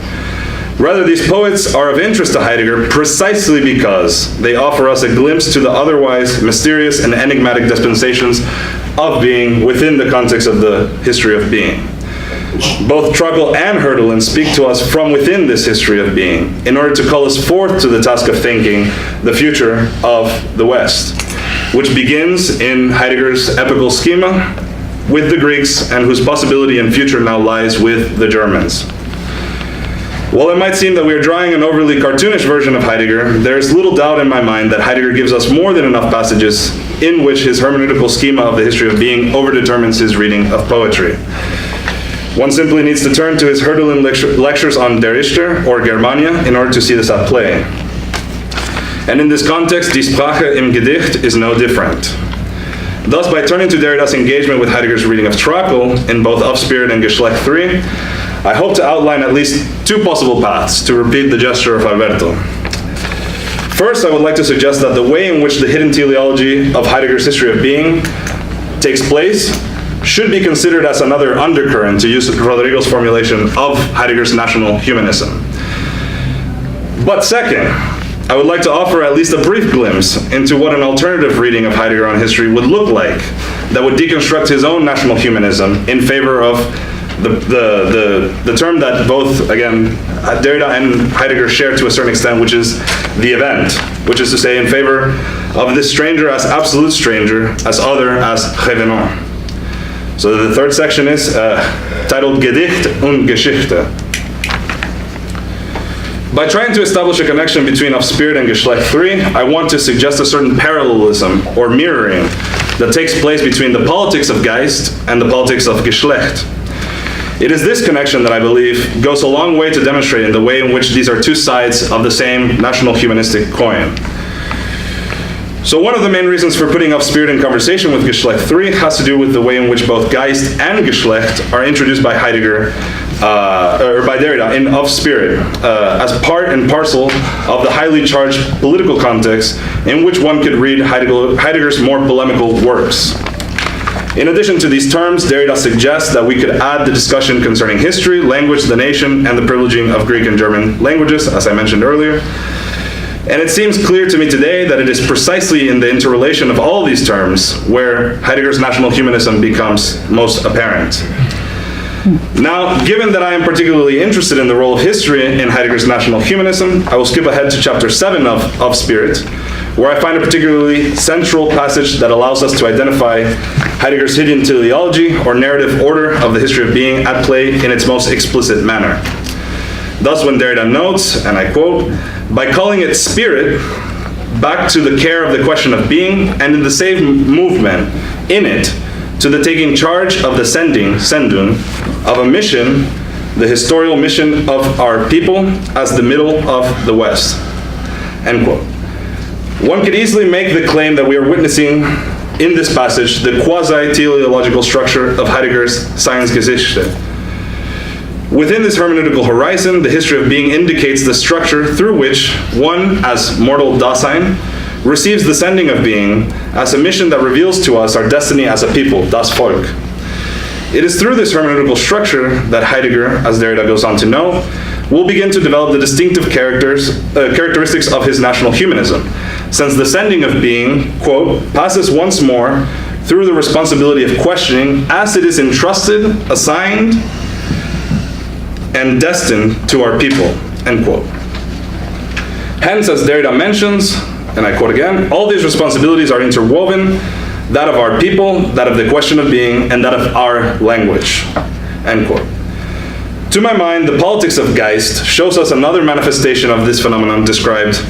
Rather, these poets are of interest to Heidegger precisely because they offer us a glimpse to the otherwise mysterious and enigmatic dispensations of being within the context of the history of being. Both Trakl and Hölderlin speak to us from within this history of being in order to call us forth to the task of thinking the future of the West, which begins in Heidegger's epical schema with the Greeks and whose possibility and future now lies with the Germans. While it might seem that we are drawing an overly cartoonish version of Heidegger, there is little doubt in my mind that Heidegger gives us more than enough passages in which his hermeneutical schema of the history of being overdetermines his reading of poetry. One simply needs to turn to his Herderlin lectures on Der Richter or Germania in order to see this at play. And in this context, Die Sprache im Gedicht is no different. Thus, by turning to Derrida's engagement with Heidegger's reading of Trakl in both Of Spirit and Geschlecht III, I hope to outline at least two possible paths, to repeat the gesture of Humberto. First, I would like to suggest that the way in which the hidden teleology of Heidegger's history of being takes place should be considered as another undercurrent, to use Rodrigo's formulation, of Heidegger's national humanism. But second, I would like to offer at least a brief glimpse into what an alternative reading of Heidegger on history would look like that would deconstruct his own national humanism in favor of the term that both, again, Derrida and Heidegger share to a certain extent, which is the event, which is to say in favor of this stranger as absolute stranger, as other as Revenant. So the third section is titled Gedicht und Geschichte. By trying to establish a connection between Of Spirit and Geschlecht III, I want to suggest a certain parallelism or mirroring that takes place between the politics of Geist and the politics of Geschlecht. It is this connection that I believe goes a long way to demonstrating the way in which these are two sides of the same national humanistic coin. So one of the main reasons for putting Of Spirit in conversation with Geschlecht III has to do with the way in which both Geist and Geschlecht are introduced by Heidegger, or by Derrida in Of Spirit, as part and parcel of the highly charged political context in which one could read Heidegger's more polemical works. In addition to these terms, Derrida suggests that we could add the discussion concerning history, language, the nation, and the privileging of Greek and German languages, as I mentioned earlier. And it seems clear to me today that it is precisely in the interrelation of all these terms where Heidegger's national humanism becomes most apparent. Now, given that I am particularly interested in the role of history in Heidegger's national humanism, I will skip ahead to chapter 7 of Spirit, where I find a particularly central passage that allows us to identify Heidegger's hidden teleology, or narrative order of the history of being, at play in its most explicit manner. Thus, when Derrida notes, and I quote, "By calling it spirit, back to the care of the question of being, and in the same movement, in it, to the taking charge of the sendung, of a mission, the historical mission of our people, as the middle of the West." End quote. One could easily make the claim that we are witnessing in this passage the quasi-teleological structure of Heidegger's Seinsgeschichte. Within this hermeneutical horizon, the history of being indicates the structure through which one, as mortal Dasein, receives the sending of being as a mission that reveals to us our destiny as a people, das Volk. It is through this hermeneutical structure that Heidegger, as Derrida goes on to know, will begin to develop the distinctive characteristics of his national humanism, since the sending of being, quote, passes once more through the responsibility of questioning as it is entrusted, assigned, and destined to our people, end quote. Hence, as Derrida mentions, and I quote again, all these responsibilities are interwoven, that of our people, that of the question of being, and that of our language, end quote. To my mind, the politics of Geist shows us another manifestation of this phenomenon described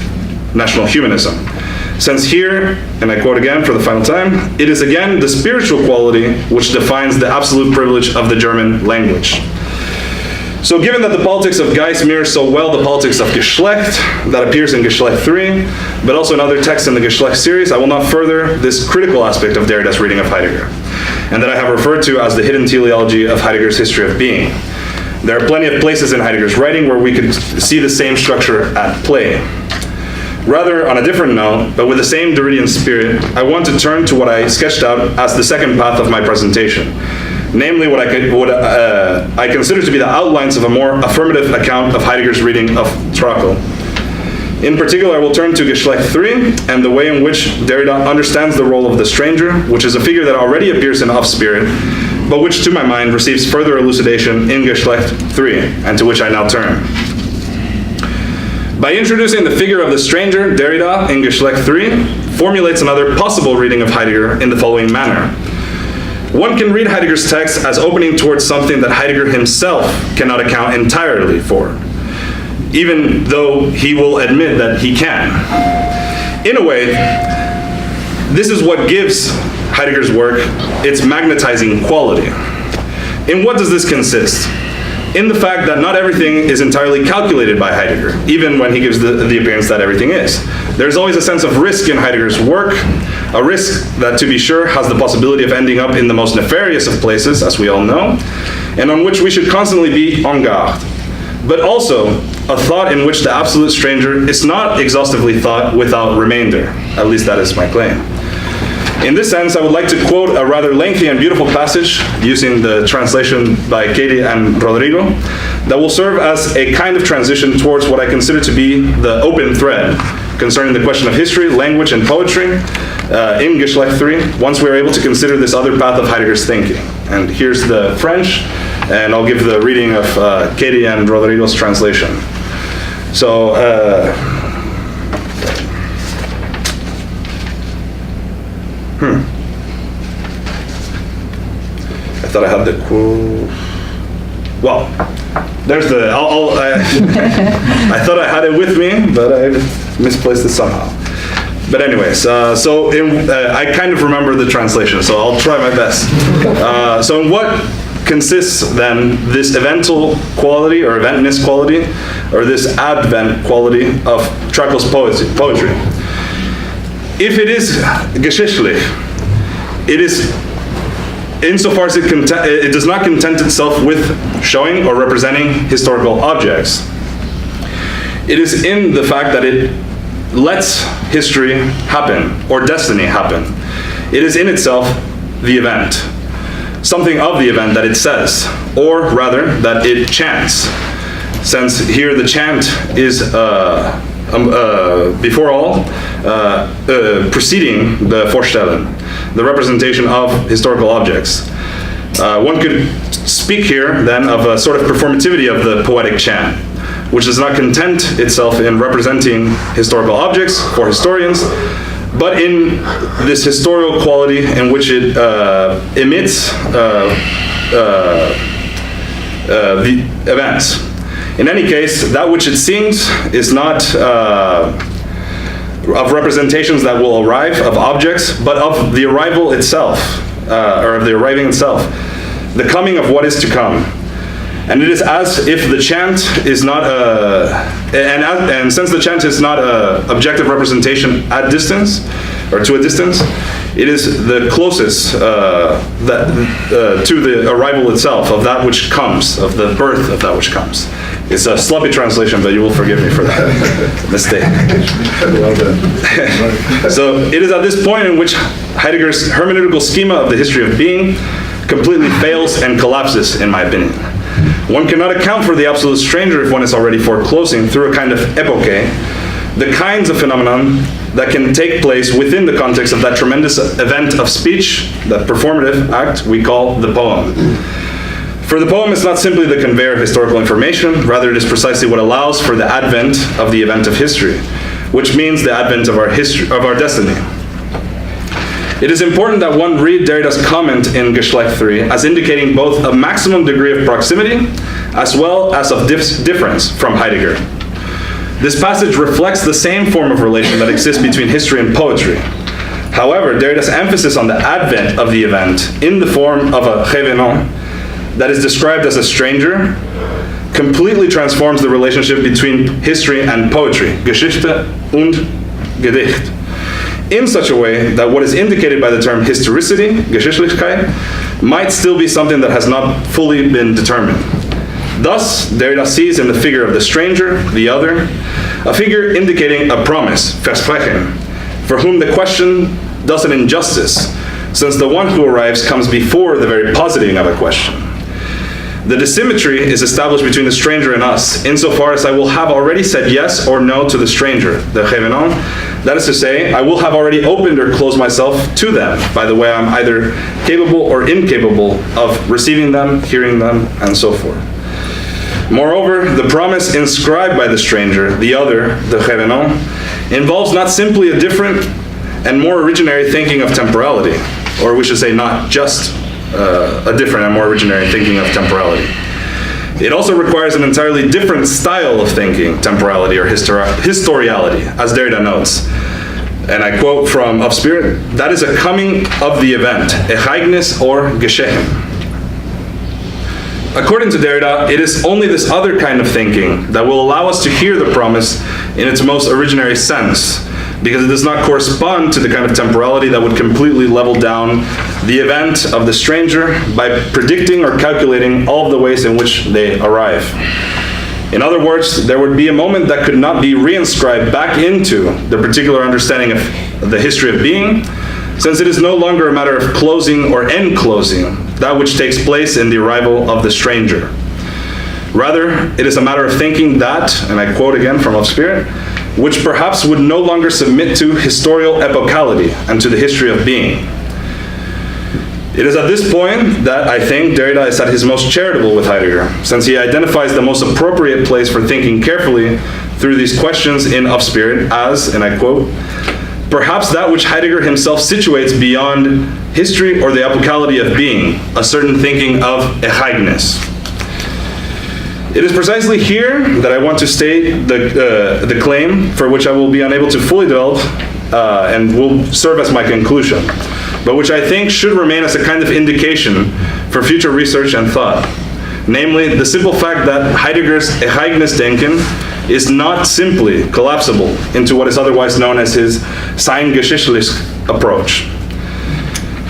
national humanism. Since here, and I quote again for the final time, it is again the spiritual quality which defines the absolute privilege of the German language. So given that the politics of Geist mirrors so well the politics of Geschlecht that appears in Geschlecht III, but also in other texts in the Geschlecht series, I will not further this critical aspect of Derrida's reading of Heidegger, and that I have referred to as the hidden teleology of Heidegger's history of being. There are plenty of places in Heidegger's writing where we could see the same structure at play. Rather, on a different note, but with the same Derridian spirit, I want to turn to what I sketched out as the second path of my presentation, namely what I consider to be the outlines of a more affirmative account of Heidegger's reading of Trakl. In particular, I will turn to Geschlecht III and the way in which Derrida understands the role of the stranger, which is a figure that already appears in Of Spirit, but which to my mind receives further elucidation in Geschlecht III, and to which I now turn. By introducing the figure of the stranger, Derrida, in Geschlecht III, formulates another possible reading of Heidegger in the following manner. One can read Heidegger's text as opening towards something that Heidegger himself cannot account entirely for, even though he will admit that he can. In a way, this is what gives Heidegger's work its magnetizing quality. In what does this consist? In the fact that not everything is entirely calculated by Heidegger, even when he gives the appearance that everything is. There's always a sense of risk in Heidegger's work, a risk that, to be sure, has the possibility of ending up in the most nefarious of places, as we all know, and on which we should constantly be en garde. But also, a thought in which the absolute stranger is not exhaustively thought without remainder. At least that is my claim. In this sense, I would like to quote a rather lengthy and beautiful passage using the translation by Katie and Rodrigo that will serve as a kind of transition towards what I consider to be the open thread concerning the question of history, language, and poetry in Geschlecht III, once we are able to consider this other path of Heidegger's thinking. And here's the French, and I'll give the reading of Katie and Rodrigo's translation. So, I thought I had the quote. Well, there's the, I thought I had it with me, but I misplaced it somehow. But anyways, I kind of remember the translation, so I'll try my best. So in what consists then this evental quality or eventness quality, or this advent quality of Trakhl's poetry? If it is geschichtlich, it is, insofar as it does not content itself with showing or representing historical objects. It is in the fact that it lets history happen, or destiny happen. It is in itself the event, something of the event that it says, or rather, that it chants. Since here the chant is, before all, preceding the Vorstellen, the representation of historical objects. One could speak here then of a sort of performativity of the poetic chant, which does not content itself in representing historical objects for historians, but in this historical quality in which it emits the events. In any case, that which it sings is not of representations that will arrive, of objects, but of the arrival itself, or of the arriving itself, the coming of what is to come. And it is as if the chant is not and since the chant is not an objective representation at distance, or to a distance, it is the closest to the arrival itself, of that which comes, of the birth of that which comes. It's a sloppy translation, but you will forgive me for that mistake. So it is at this point in which Heidegger's hermeneutical schema of the history of being completely fails and collapses, in my opinion. One cannot account for the absolute stranger if one is already foreclosing through a kind of epoche the kinds of phenomenon that can take place within the context of that tremendous event of speech, that performative act we call the poem. For the poem is not simply the conveyor of historical information, rather it is precisely what allows for the advent of the event of history, which means the advent of our destiny. It is important that one read Derrida's comment in Geschlecht III as indicating both a maximum degree of proximity as well as of difference from Heidegger. This passage reflects the same form of relation that exists between history and poetry. However, Derrida's emphasis on the advent of the event in the form of a revenant that is described as a stranger completely transforms the relationship between history and poetry, Geschichte und Gedicht, in such a way that what is indicated by the term historicity, Geschichtlichkeit, might still be something that has not fully been determined. Thus, Derrida sees in the figure of the stranger, the other, a figure indicating a promise, Versprechen, for whom the question does an injustice, since the one who arrives comes before the very positing of a question. The dissymmetry is established between the stranger and us, insofar as I will have already said yes or no to the stranger, the revenant. That is to say, I will have already opened or closed myself to them by the way I'm either capable or incapable of receiving them, hearing them, and so forth. Moreover, the promise inscribed by the stranger, the other, the revenant, involves not simply a different and more originary thinking of temporality, or we should say not just a different and more originary thinking of temporality. It also requires an entirely different style of thinking temporality or historiality, as Derrida notes. And I quote from Of Spirit, that is a coming of the event, Ereignis or Geschehen. According to Derrida, it is only this other kind of thinking that will allow us to hear the promise in its most originary sense, because it does not correspond to the kind of temporality that would completely level down the event of the stranger by predicting or calculating all of the ways in which they arrive. In other words, there would be a moment that could not be reinscribed back into the particular understanding of the history of being, since it is no longer a matter of closing or enclosing that which takes place in the arrival of the stranger. Rather, it is a matter of thinking that, and I quote again from Of Spirit, which perhaps would no longer submit to historical epocality and to the history of being. It is at this point that I think Derrida is at his most charitable with Heidegger, since he identifies the most appropriate place for thinking carefully through these questions in Of Spirit as, and I quote, perhaps that which Heidegger himself situates beyond history or the epocality of being, a certain thinking of Ereignis. It is precisely here that I want to state the claim for which I will be unable to fully develop and will serve as my conclusion, but which I think should remain as a kind of indication for future research and thought. Namely, the simple fact that Heidegger's Ereignisdenken is not simply collapsible into what is otherwise known as his Seingeschichtlich approach.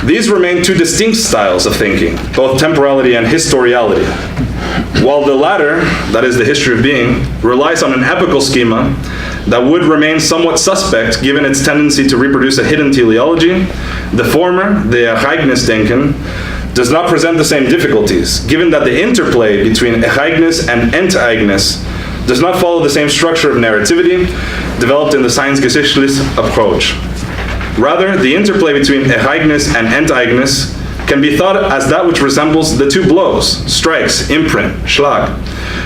These remain two distinct styles of thinking, both temporality and historiality. While the latter, that is the history of being, relies on an epical schema that would remain somewhat suspect given its tendency to reproduce a hidden teleology, the former, the Ereignisdenken, does not present the same difficulties, given that the interplay between Ereignis and Enteignis does not follow the same structure of narrativity developed in the Seinsgeschichtlich approach. Rather, the interplay between Ereignis and Enteignis can be thought as that which resembles the two blows, strikes, imprint, Schlag.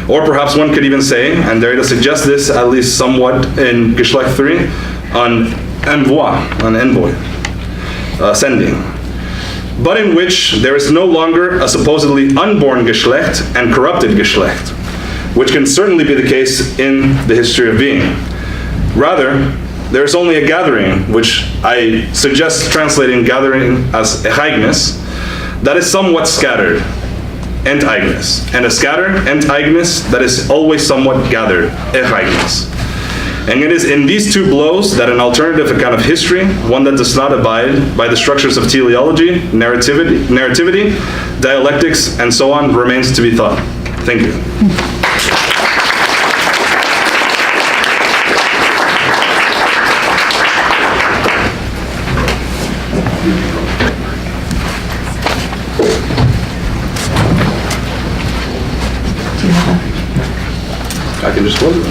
Or perhaps one could even say, and Derrida suggests this at least somewhat in Geschlecht III, an envoy, sending. But in which there is no longer a supposedly unborn Geschlecht and corrupted Geschlecht, which can certainly be the case in the history of being. Rather, there is only a gathering, which I suggest translating gathering as Ereignis, that is somewhat scattered, Enteignis, and a scattered Enteignis that is always somewhat gathered, Ereignis. And it is in these two blows that an alternative account of history, one that does not abide by the structures of teleology, narrativity, dialectics, and so on, remains to be thought. Thank you. I can just close it.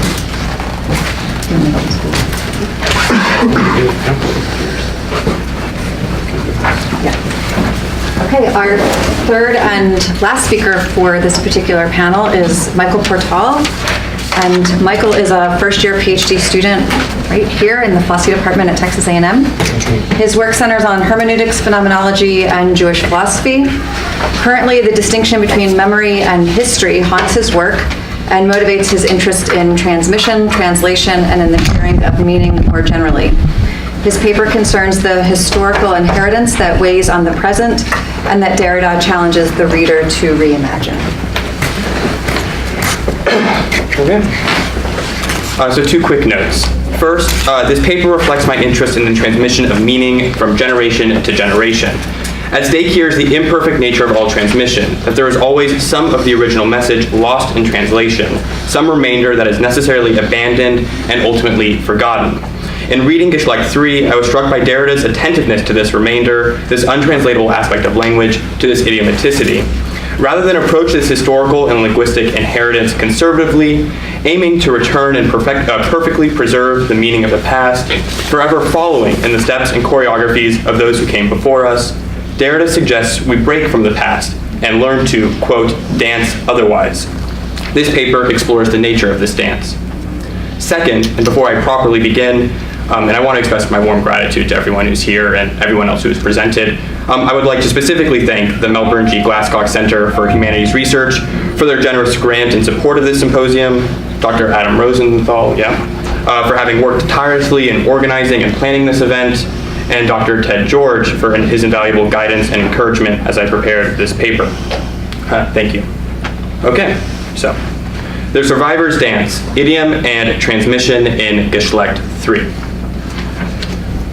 Okay, our third and last speaker for this particular panel is Michael Portal. And Michael is a first-year PhD student right here in the philosophy department at Texas A&M. His work centers on hermeneutics, phenomenology, and Jewish philosophy. Currently, the distinction between memory and history haunts his work and motivates his interest in transmission, translation, and in the hearing of meaning more generally. His paper concerns the historical inheritance that weighs on the present and that Derrida challenges the reader to reimagine. Okay. So 2 quick notes. First, this paper reflects my interest in the transmission of meaning from generation to generation. At stake here is the imperfect nature of all transmission, that there is always some of the original message lost in translation, some remainder that is necessarily abandoned and ultimately forgotten. In reading Geschlecht III, I was struck by Derrida's attentiveness to this remainder, this untranslatable aspect of language, to this idiomaticity. Rather than approach this historical and linguistic inheritance conservatively, aiming to return and perfectly preserve the meaning of the past, forever following in the steps and choreographies of those who came before us, Derrida suggests we break from the past and learn to, quote, dance otherwise. This paper explores the nature of this dance. Second, and before I properly begin, and I want to express my warm gratitude to everyone who's here and everyone else who has presented, I would like to specifically thank the Melbourne G. Glasscock Center for Humanities Research for their generous grant in support of this symposium, Dr. Adam Rosenthal, for having worked tirelessly in organizing and planning this event, and Dr. Ted George for his invaluable guidance and encouragement as I prepared this paper. Thank you. Okay, so the survivor's dance, idiom and transmission in Geschlecht III.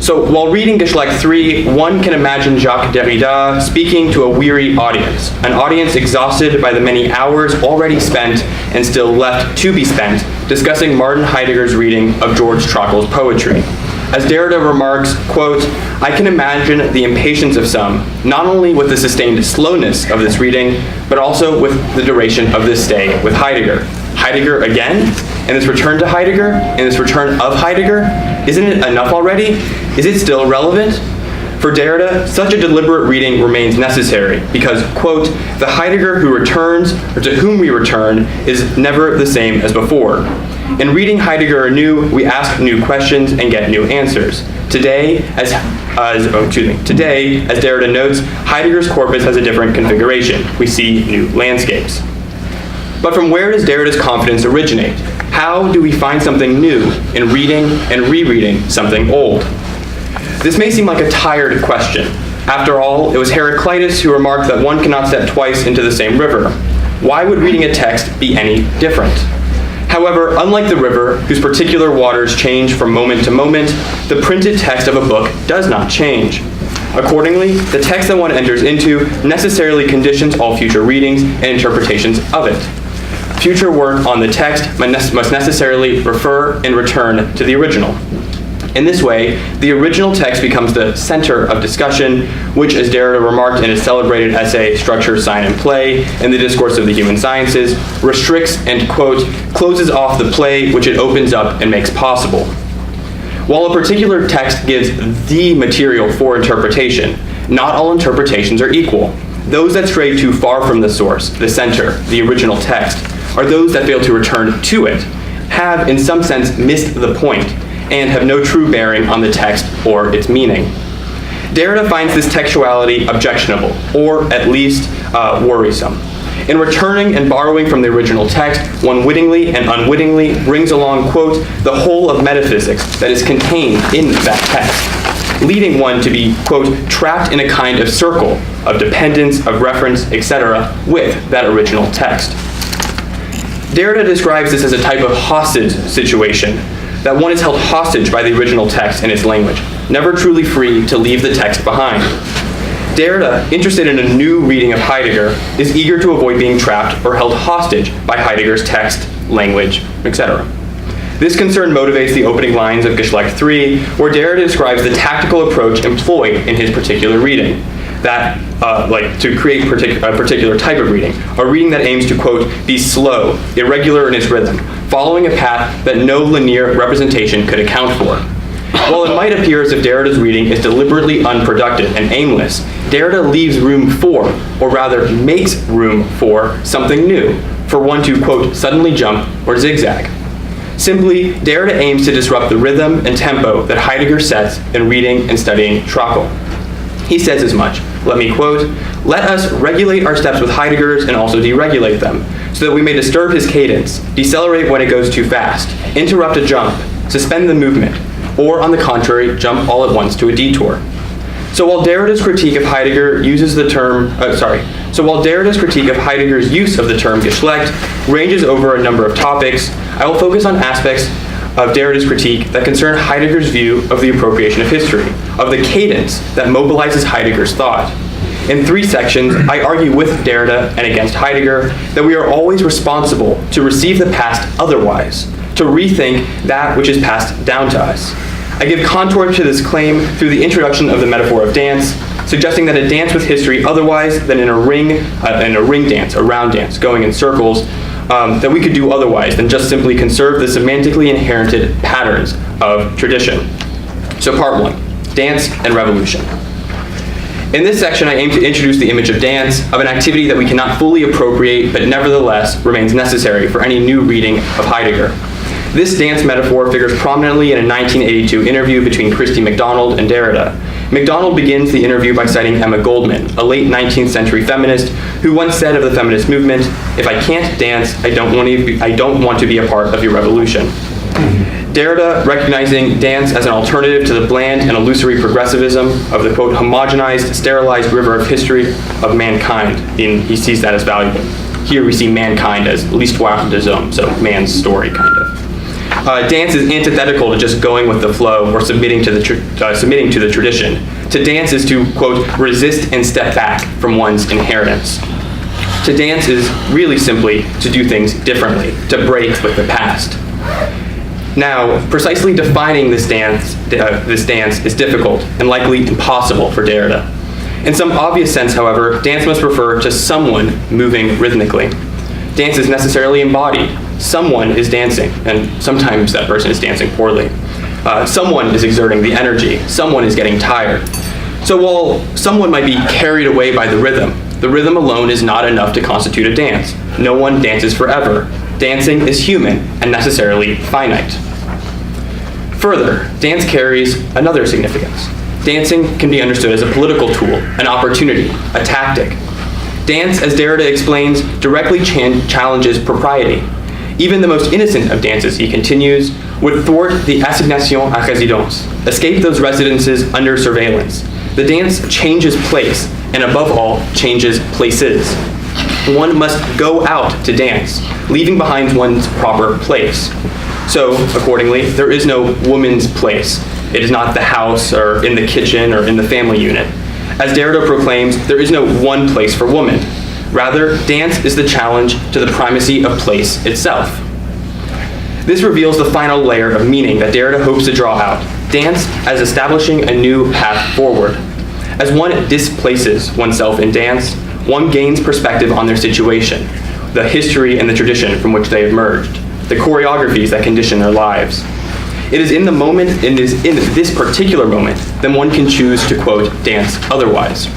So while reading Geschlecht III, one can imagine Jacques Derrida speaking to a weary audience, an audience exhausted by the many hours already spent and still left to be spent discussing Martin Heidegger's reading of George Trockel's poetry. As Derrida remarks, quote, "I can imagine the impatience of some, not only with the sustained slowness of this reading, but also with the duration of this stay with Heidegger. Heidegger again? And this return to Heidegger? And this return of Heidegger? Isn't it enough already? Is it still relevant?" For Derrida, such a deliberate reading remains necessary because, quote, "the Heidegger who returns, or to whom we return, is never the same as before. In reading Heidegger anew, we ask new questions and get new answers. Today, as Derrida notes, Heidegger's corpus has a different configuration. We see new landscapes." But from where does Derrida's confidence originate? How do we find something new in reading and rereading something old? This may seem like a tired question. After all, it was Heraclitus who remarked that one cannot step twice into the same river. Why would reading a text be any different? However, unlike the river, whose particular waters change from moment to moment, the printed text of a book does not change. Accordingly, the text that one enters into necessarily conditions all future readings and interpretations of it. Future work on the text must necessarily refer and return to the original. In this way, the original text becomes the center of discussion, which, as Derrida remarked in his celebrated essay, Structure, Sign, and Play, in the Discourse of the Human Sciences, restricts and, quote, "closes off the play which it opens up and makes possible." While a particular text gives the material for interpretation, not all interpretations are equal. Those that stray too far from the source, the center, the original text, are those that fail to return to it, have in some sense missed the point, and have no true bearing on the text or its meaning. Derrida finds this textuality objectionable, or at least worrisome. In returning and borrowing from the original text, one wittingly and unwittingly brings along, quote, "the whole of metaphysics that is contained in that text," leading one to be, quote, "trapped in a kind of circle of dependence, of reference, etc., with that original text." Derrida describes this as a type of hostage situation, that one is held hostage by the original text and its language, never truly free to leave the text behind. Derrida, interested in a new reading of Heidegger, is eager to avoid being trapped or held hostage by Heidegger's text, language, etc. This concern motivates the opening lines of Geschlecht III, where Derrida describes the tactical approach employed in his particular reading, that, to create a particular type of reading, a reading that aims to, quote, "be slow, irregular in its rhythm, following a path that no linear representation could account for." While it might appear as if Derrida's reading is deliberately unproductive and aimless, Derrida leaves room for, or rather makes room for, something new, for one to, quote, "suddenly jump or zigzag." Simply, Derrida aims to disrupt the rhythm and tempo that Heidegger sets in reading and studying Trockel. He says as much. Let me quote, "Let us regulate our steps with Heidegger's and also deregulate them, so that we may disturb his cadence, decelerate when it goes too fast, interrupt a jump, suspend the movement, or on the contrary, jump all at once to a detour." So while Derrida's critique of Heidegger uses the term, while Derrida's critique of Heidegger's use of the term Geschlecht ranges over a number of topics, I will focus on aspects of Derrida's critique that concern Heidegger's view of the appropriation of history, of the cadence that mobilizes Heidegger's thought. In 3 sections, I argue with Derrida and against Heidegger that we are always responsible to receive the past otherwise, to rethink that which is passed down to us. I give contour to this claim through the introduction of the metaphor of dance, suggesting that a dance with history otherwise than in a ring dance, a round dance, going in circles, that we could do otherwise than just simply conserve the semantically inherited patterns of tradition. So part 1, dance and revolution. In this section, I aim to introduce the image of dance, of an activity that we cannot fully appropriate, but nevertheless remains necessary for any new reading of Heidegger. This dance metaphor figures prominently in a 1982 interview between Christy MacDonald and Derrida. MacDonald begins the interview by citing Emma Goldman, a late 19th century feminist, who once said of the feminist movement, "If I can't dance, I don't want to be a part of your revolution." Derrida, recognizing dance as an alternative to the bland and illusory progressivism of the, quote, homogenized, sterilized river of history of mankind, he sees that as valuable. here we see mankind as l'histoire des hommes, so man's story, kind of. Dance is antithetical to just going with the flow or submitting to the tradition. To dance is to, quote, resist and step back from one's inheritance. To dance is really simply to do things differently, to break with the past. Now, precisely defining this dance is difficult and likely impossible for Derrida. In some obvious sense, however, dance must refer to someone moving rhythmically. Dance is necessarily embodied. Someone is dancing, and sometimes that person is dancing poorly. Someone is exerting the energy. Someone is getting tired. So while someone might be carried away by the rhythm alone is not enough to constitute a dance. No one dances forever. Dancing is human and necessarily finite. Further, dance carries another significance. Dancing can be understood as a political tool, an opportunity, a tactic. Dance, as Derrida explains, directly challenges propriety. Even the most innocent of dances, he continues, would thwart the assignation à résidence, escape those residences under surveillance. The dance changes place, and above all, changes places. One must go out to dance, leaving behind one's proper place. So, accordingly, there is no woman's place. It is not the house, or in the kitchen, or in the family unit. As Derrida proclaims, there is no one place for woman. Rather, dance is the challenge to the primacy of place itself. This reveals the final layer of meaning that Derrida hopes to draw out, dance as establishing a new path forward. As one displaces oneself in dance, one gains perspective on their situation, the history and the tradition from which they emerged, the choreographies that condition their lives. It is in the moment, in this particular moment, that one can choose to, quote, dance otherwise.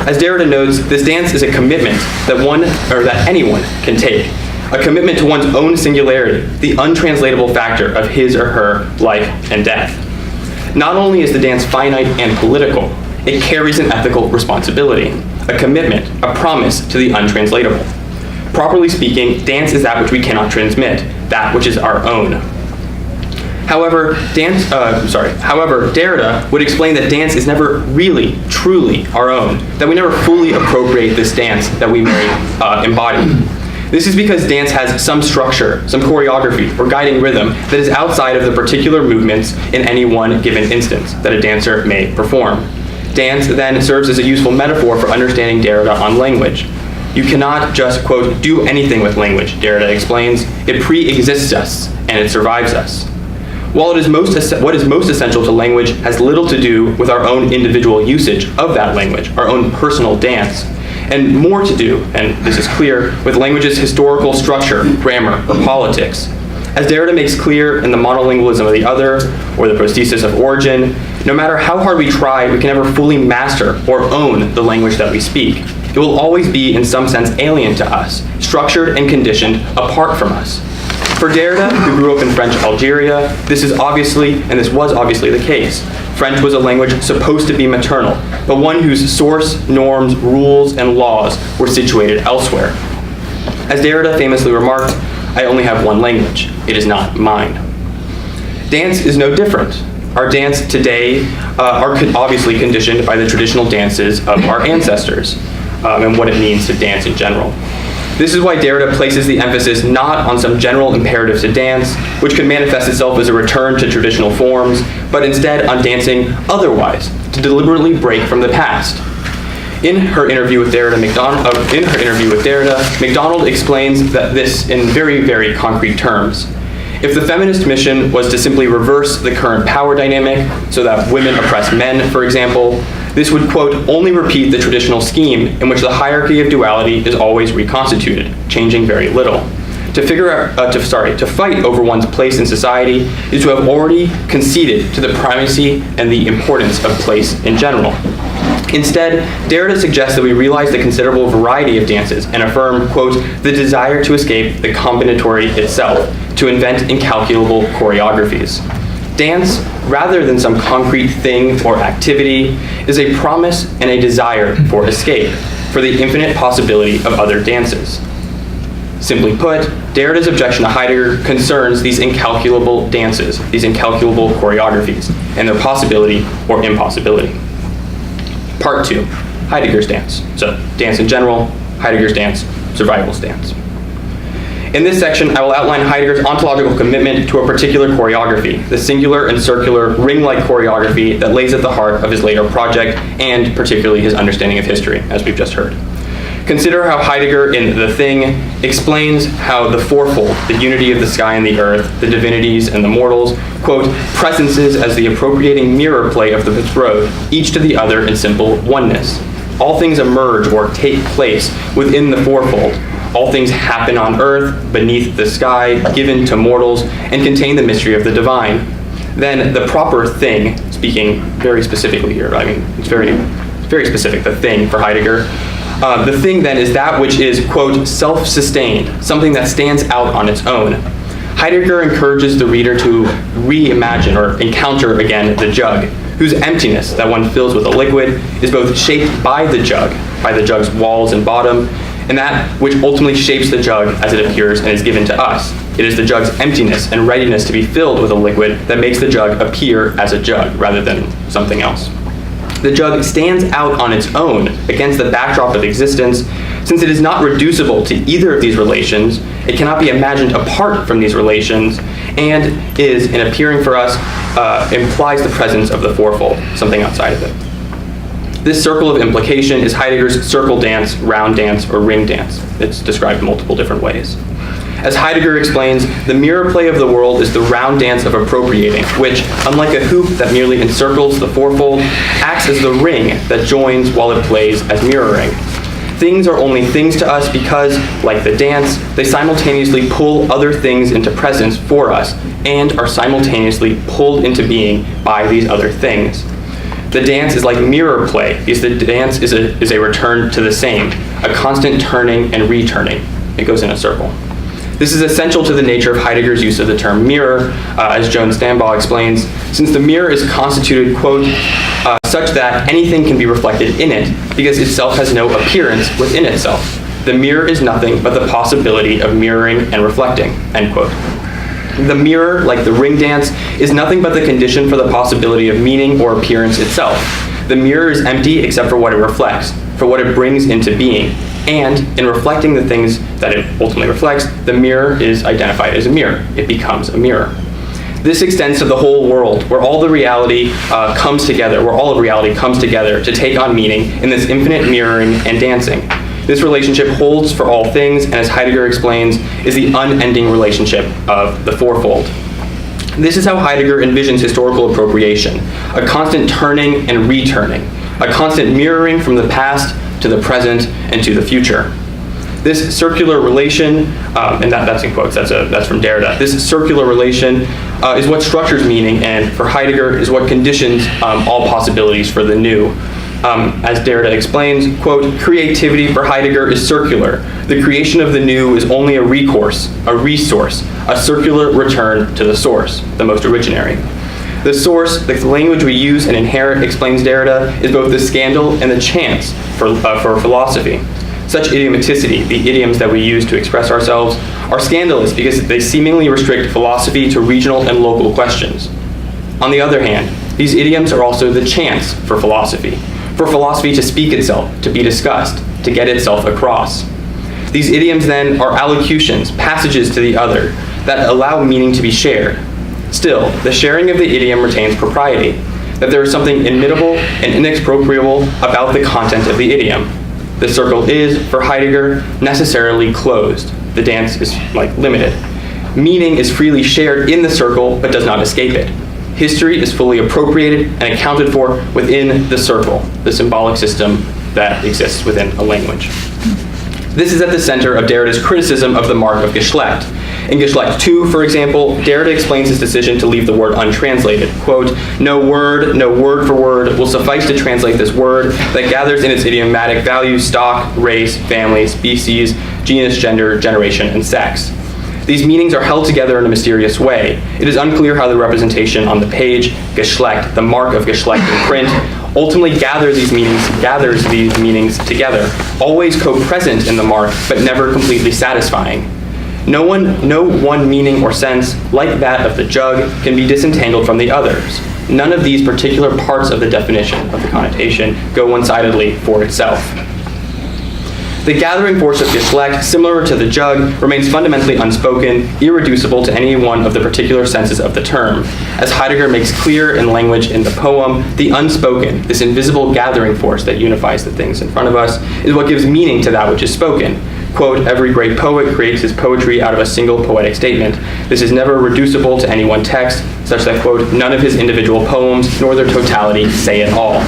As Derrida notes, this dance is a commitment that anyone can take, a commitment to one's own singularity, the untranslatable factor of his or her life and death. Not only is the dance finite and political, it carries an ethical responsibility, a commitment, a promise to the untranslatable. Properly speaking, dance is that which we cannot transmit, that which is our own. However, Derrida would explain that dance is never really, truly our own, that we never fully appropriate this dance that we may embody. This is because dance has some structure, some choreography, or guiding rhythm that is outside of the particular movements in any one given instance that a dancer may perform. Dance then serves as a useful metaphor for understanding Derrida on language. You cannot just, quote, do anything with language, Derrida explains. It pre-exists us, and it survives us. While what is most essential to language has little to do with our own individual usage of that language, our own personal dance, and more to do, and this is clear, with language's historical structure, grammar, or politics. As Derrida makes clear in the monolingualism of the other, or the prosthesis of origin, no matter how hard we try, we can never fully master or own the language that we speak. It will always be, in some sense, alien to us, structured and conditioned apart from us. For Derrida, who grew up in French Algeria, this was obviously the case. French was a language supposed to be maternal, but one whose source, norms, rules, and laws were situated elsewhere. As Derrida famously remarked, I only have one language. It is not mine. Dance is no different. Our dance today are obviously conditioned by the traditional dances of our ancestors and what it means to dance in general. This is why Derrida places the emphasis not on some general imperative to dance, which could manifest itself as a return to traditional forms, but instead on dancing otherwise, to deliberately break from the past. In her interview with Derrida, MacDonald explains that this in very, very concrete terms. If the feminist mission was to simply reverse the current power dynamic, so that women oppress men, for example, this would, quote, only repeat the traditional scheme in which the hierarchy of duality is always reconstituted, changing very little. To fight over one's place in society is to have already conceded to the primacy and the importance of place in general. Instead, Derrida suggests that we realize the considerable variety of dances and affirm, quote, the desire to escape the combinatory itself, to invent incalculable choreographies. Dance, rather than some concrete thing or activity, is a promise and a desire for escape, for the infinite possibility of other dances. Simply put, Derrida's objection to Heidegger concerns these incalculable dances, these incalculable choreographies, and their possibility or impossibility. Part 2, Heidegger's dance. So, dance in general, Heidegger's dance, survival stance. In this section, I will outline Heidegger's ontological commitment to a particular choreography, the singular and circular ring-like choreography that lays at the heart of his later project, and particularly his understanding of history, as we've just heard. Consider how Heidegger in The Thing explains how the fourfold, the unity of the sky and the earth, the divinities and the mortals, quote, presences as the appropriating mirror play of the betrothed, each to the other in simple oneness. All things emerge or take place within the fourfold. All things happen on earth, beneath the sky, given to mortals, and contain the mystery of the divine. Then the proper thing, speaking very specifically here, I mean, it's very specific, the thing for Heidegger. The thing then is that which is, quote, self-sustained, something that stands out on its own. Heidegger encourages the reader to reimagine or encounter again the jug, whose emptiness that one fills with a liquid is both shaped by the jug's walls and bottom, and that which ultimately shapes the jug as it appears and is given to us. It is the jug's emptiness and readiness to be filled with a liquid that makes the jug appear as a jug rather than something else. The jug stands out on its own against the backdrop of existence. Since it is not reducible to either of these relations, it cannot be imagined apart from these relations, and is, in appearing for us, implies the presence of the fourfold, something outside of it. This circle of implication is Heidegger's circle dance, round dance, or ring dance. It's described in multiple different ways. As Heidegger explains, the mirror play of the world is the round dance of appropriating, which, unlike a hoop that merely encircles the fourfold, acts as the ring that joins while it plays as mirroring. Things are only things to us because, like the dance, they simultaneously pull other things into presence for us and are simultaneously pulled into being by these other things. The dance is like mirror play because the dance is a return to the same, a constant turning and returning. It goes in a circle. This is essential to the nature of Heidegger's use of the term mirror, as Joan Stambaugh explains, since the mirror is constituted, quote, such that anything can be reflected in it, because itself has no appearance within itself. The mirror is nothing but the possibility of mirroring and reflecting, end quote. The mirror, like the ring dance, is nothing but the condition for the possibility of meaning or appearance itself. The mirror is empty except for what it reflects, for what it brings into being. And in reflecting the things that it ultimately reflects, the mirror is identified as a mirror. It becomes a mirror. This extends to the whole world, where all the reality comes together, where all of reality comes together to take on meaning in this infinite mirroring and dancing. This relationship holds for all things, and as Heidegger explains, is the unending relationship of the fourfold. This is how Heidegger envisions historical appropriation, a constant turning and returning, a constant mirroring from the past to the present and to the future. This circular relation, and that's in quotes, that's from Derrida. This circular relation is what structures meaning, and for Heidegger is what conditions all possibilities for the new. As Derrida explains, quote, creativity for Heidegger is circular. The creation of the new is only a recourse, a resource, a circular return to the source, the most originary. The source, the language we use and inherit, explains Derrida, is both the scandal and the chance for philosophy. Such idiomaticity, the idioms that we use to express ourselves, are scandalous because they seemingly restrict philosophy to regional and local questions. On the other hand, these idioms are also the chance for philosophy to speak itself, to be discussed, to get itself across. These idioms then are allocutions, passages to the other, that allow meaning to be shared. Still, the sharing of the idiom retains propriety, that there is something imitable and inexpropriable about the content of the idiom. The circle is, for Heidegger, necessarily closed. The dance is limited. Meaning is freely shared in the circle, but does not escape it. History is fully appropriated and accounted for within the circle, the symbolic system that exists within a language. This is at the center of Derrida's criticism of the mark of Geschlecht. In Geschlecht II, for example, Derrida explains his decision to leave the word untranslated. Quote, no word for word will suffice to translate this word that gathers in its idiomatic value stock, race, family, species, genus, gender, generation, and sex. These meanings are held together in a mysterious way. It is unclear how the representation on the page, Geschlecht, the mark of Geschlecht in print, ultimately gathers these meanings together, always co-present in the mark, but never completely satisfying. No one meaning or sense, like that of the jug, can be disentangled from the others. None of these particular parts of the definition of the connotation go one-sidedly for itself. The gathering force of Geschlecht, similar to the jug, remains fundamentally unspoken, irreducible to any one of the particular senses of the term. As Heidegger makes clear in language in the poem, the unspoken, this invisible gathering force that unifies the things in front of us, is what gives meaning to that which is spoken. Quote, every great poet creates his poetry out of a single poetic statement. This is never reducible to any one text, such that, quote, none of his individual poems, nor their totality, say it all.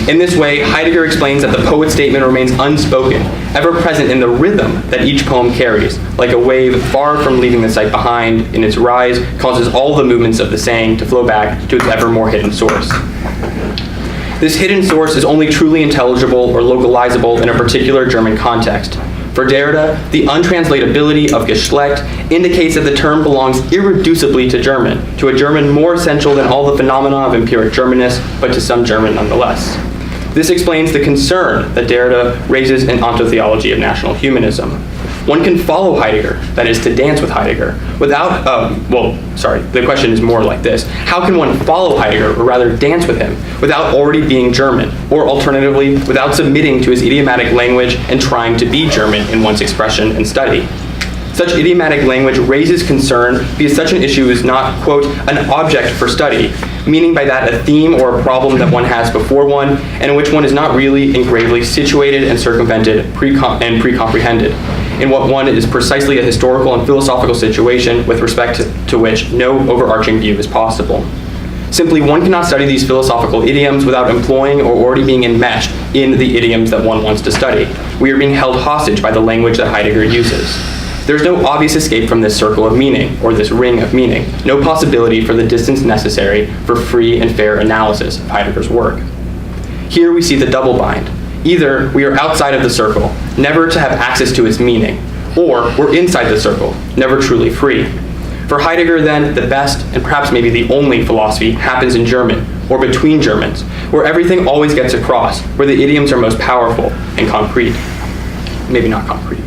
In this way, Heidegger explains that the poet's statement remains unspoken, ever present in the rhythm that each poem carries, like a wave far from leaving the sight behind, in its rise, causes all the movements of the saying to flow back to its ever more hidden source. This hidden source is only truly intelligible or localizable in a particular German context. For Derrida, the untranslatability of Geschlecht indicates that the term belongs irreducibly to German, to a German more essential than all the phenomena of empiric Germanness, but to some German nonetheless. This explains the concern that Derrida raises in ontotheology of national humanism. One can follow Heidegger, that is, to dance with Heidegger, without, the question is more like this. How can one follow Heidegger, or rather dance with him, without already being German, or alternatively, without submitting to his idiomatic language and trying to be German in one's expression and study? Such idiomatic language raises concern because such an issue is not, quote, an object for study, meaning by that a theme or a problem that one has before one and in which one is not really and gravely situated and circumvented and pre-comprehended, in what one is precisely a historical and philosophical situation with respect to which no overarching view is possible. Simply, one cannot study these philosophical idioms without employing or already being enmeshed in the idioms that one wants to study. We are being held hostage by the language that Heidegger uses. There is no obvious escape from this circle of meaning, or this ring of meaning, no possibility for the distance necessary for free and fair analysis of Heidegger's work. Here we see the double bind. Either we are outside of the circle, never to have access to its meaning, or we're inside the circle, never truly free. For Heidegger, then, the best, and perhaps maybe the only philosophy happens in German, or between Germans, where everything always gets across, where the idioms are most powerful and concrete. Maybe not concrete.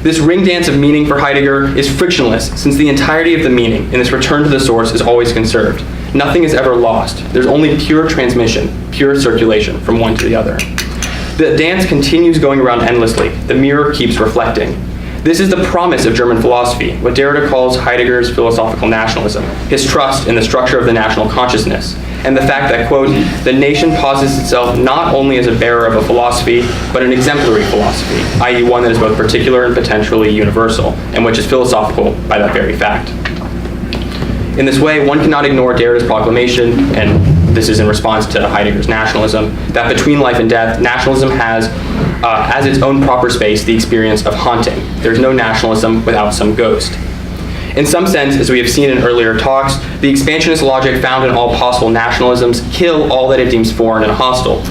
This ring dance of meaning for Heidegger is frictionless, since the entirety of the meaning in this return to the source is always conserved. Nothing is ever lost. There's only pure transmission, pure circulation from one to the other. The dance continues going around endlessly. The mirror keeps reflecting. This is the promise of German philosophy, what Derrida calls Heidegger's philosophical nationalism, his trust in the structure of the national consciousness, and the fact that, quote, the nation posits itself not only as a bearer of a philosophy, but an exemplary philosophy, i.e. one that is both particular and potentially universal, and which is philosophical by that very fact. In this way, one cannot ignore Derrida's proclamation, and this is in response to Heidegger's nationalism, that between life and death, nationalism has, as its own proper space, the experience of haunting. There's no nationalism without some ghost. In some sense, as we have seen in earlier talks, the expansionist logic found in all possible nationalisms kill all that it deems foreign and hostile,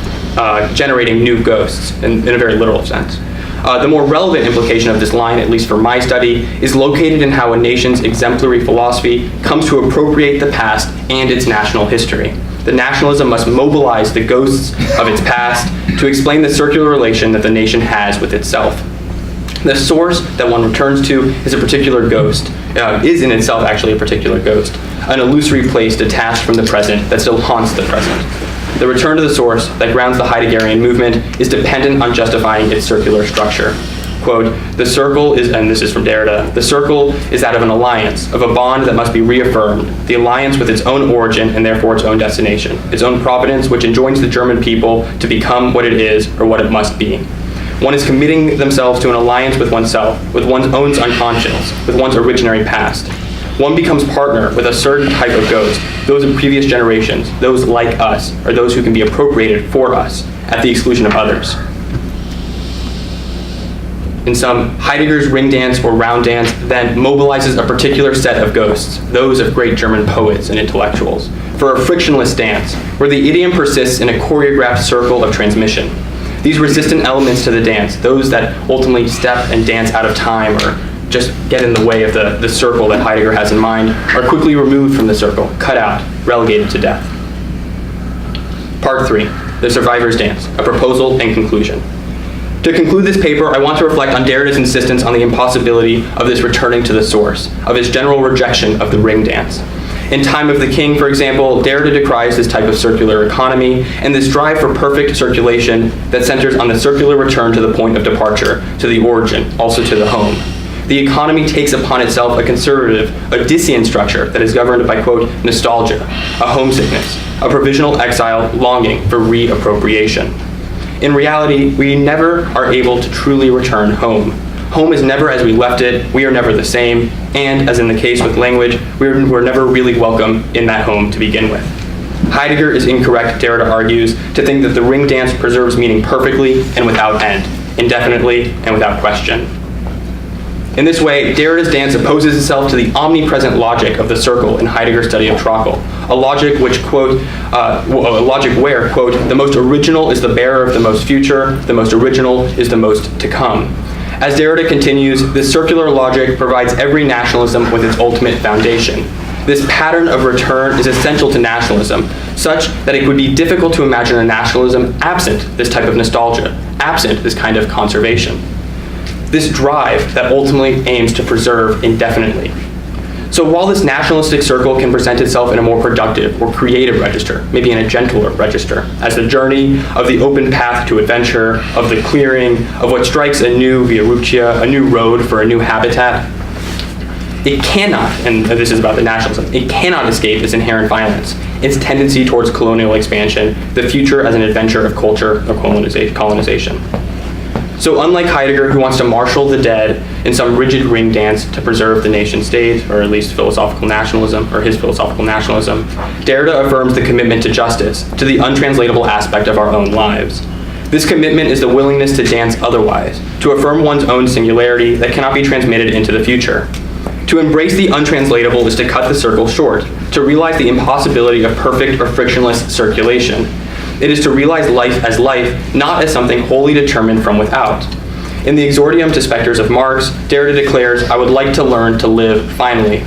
generating new ghosts, in a very literal sense. The more relevant implication of this line, at least for my study, is located in how a nation's exemplary philosophy comes to appropriate the past and its national history. The nationalism must mobilize the ghosts of its past to explain the circular relation that the nation has with itself. The source that one returns to is a particular ghost, is in itself actually a particular ghost, an illusory place detached from the present that still haunts the present. The return to the source that grounds the Heideggerian movement is dependent on justifying its circular structure. Quote, the circle is, and this is from Derrida, the circle is that of an alliance, of a bond that must be reaffirmed, the alliance with its own origin and therefore its own destination, its own providence which enjoins the German people to become what it is or what it must be. One is committing themselves to an alliance with oneself, with one's own unconscious, with one's originary past. One becomes partner with a certain type of ghost, those of previous generations, those like us, or those who can be appropriated for us, at the exclusion of others. In sum, Heidegger's ring dance or round dance then mobilizes a particular set of ghosts, those of great German poets and intellectuals, for a frictionless dance, where the idiom persists in a choreographed circle of transmission. These resistant elements to the dance, those that ultimately step and dance out of time or just get in the way of the circle that Heidegger has in mind, are quickly removed from the circle, cut out, relegated to death. Part 3, the survivor's dance, a proposal and conclusion. To conclude this paper, I want to reflect on Derrida's insistence on the impossibility of this returning to the source, of his general rejection of the ring dance. In Time of the King, for example, Derrida decries this type of circular economy and this drive for perfect circulation that centers on the circular return to the point of departure, to the origin, also to the home. The economy takes upon itself a conservative, Odyssean structure that is governed by, quote, nostalgia, a homesickness, a provisional exile longing for reappropriation. In reality, we never are able to truly return home. Home is never as we left it, we are never the same, and as in the case with language, we're never really welcome in that home to begin with. Heidegger is incorrect, Derrida argues, to think that the ring dance preserves meaning perfectly and without end, indefinitely and without question. In this way, Derrida's dance opposes itself to the omnipresent logic of the circle in Heidegger's study of Trockle, a logic which, quote, a logic where, quote, the most original is the bearer of the most future, the most original is the most to come. As Derrida continues, this circular logic provides every nationalism with its ultimate foundation. This pattern of return is essential to nationalism, such that it would be difficult to imagine a nationalism absent this type of nostalgia, absent this kind of conservation. This drive that ultimately aims to preserve indefinitely. So while this nationalistic circle can present itself in a more productive or creative register, maybe in a gentler register, as the journey of the open path to adventure, of the clearing, of what strikes a new via Ruccia, a new road for a new habitat, it cannot, and this is about the nationalism, it cannot escape its inherent violence, its tendency towards colonial expansion, the future as an adventure of culture or colonization. So unlike Heidegger, who wants to marshal the dead in some rigid ring dance to preserve the nation state, or at least philosophical nationalism, or his philosophical nationalism, Derrida affirms the commitment to justice, to the untranslatable aspect of our own lives. This commitment is the willingness to dance otherwise, to affirm one's own singularity that cannot be transmitted into the future. To embrace the untranslatable is to cut the circle short, to realize the impossibility of perfect or frictionless circulation. It is to realize life, not as something wholly determined from without. In the Exordium to Spectres of Marx, Derrida declares, I would like to learn to live finally.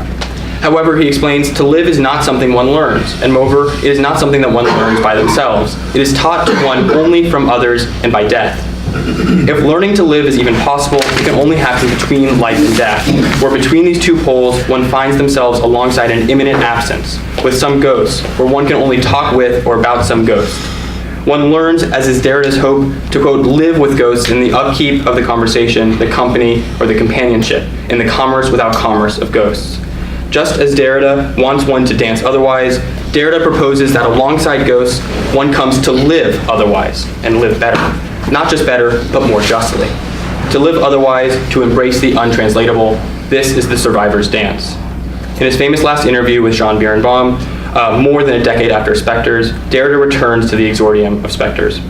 However, he explains, to live is not something one learns, and moreover, it is not something that one learns by themselves. It is taught to one only from others and by death. If learning to live is even possible, it can only happen between life and death, where between these two poles, one finds themselves alongside an imminent absence, with some ghosts, where one can only talk with or about some ghost. One learns, as is Derrida's hope, to, quote, live with ghosts in the upkeep of the conversation, the company, or the companionship, in the commerce without commerce of ghosts. Just as Derrida wants one to dance otherwise, Derrida proposes that alongside ghosts, one comes to live otherwise, and live better. Not just better, but more justly. To live otherwise, to embrace the untranslatable, this is the survivor's dance. In his famous last interview with Jean Birnbaum, more than a decade after Spectres, Derrida returns to the Exordium of Spectres.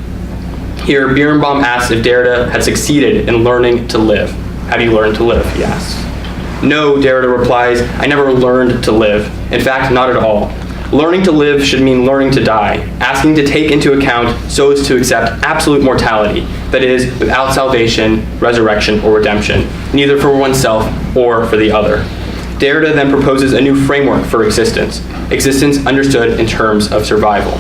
Here, Birnbaum asks if Derrida had succeeded in learning to live. Have you learned to live, he asks. No, Derrida replies, I never learned to live. In fact, not at all. Learning to live should mean learning to die, asking to take into account so as to accept absolute mortality, that is, without salvation, resurrection, or redemption, neither for oneself or for the other. Derrida then proposes a new framework for existence understood in terms of survival.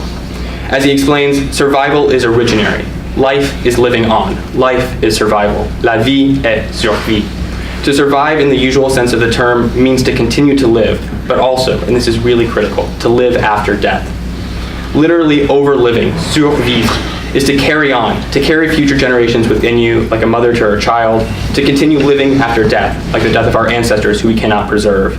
As he explains, survival is originary. Life is living on. Life is survival. La vie est survie. To survive in the usual sense of the term means to continue to live, but also, and this is really critical, to live after death. Literally overliving, survivre, is to carry on, to carry future generations within you like a mother to her child, to continue living after death, like the death of our ancestors who we cannot preserve.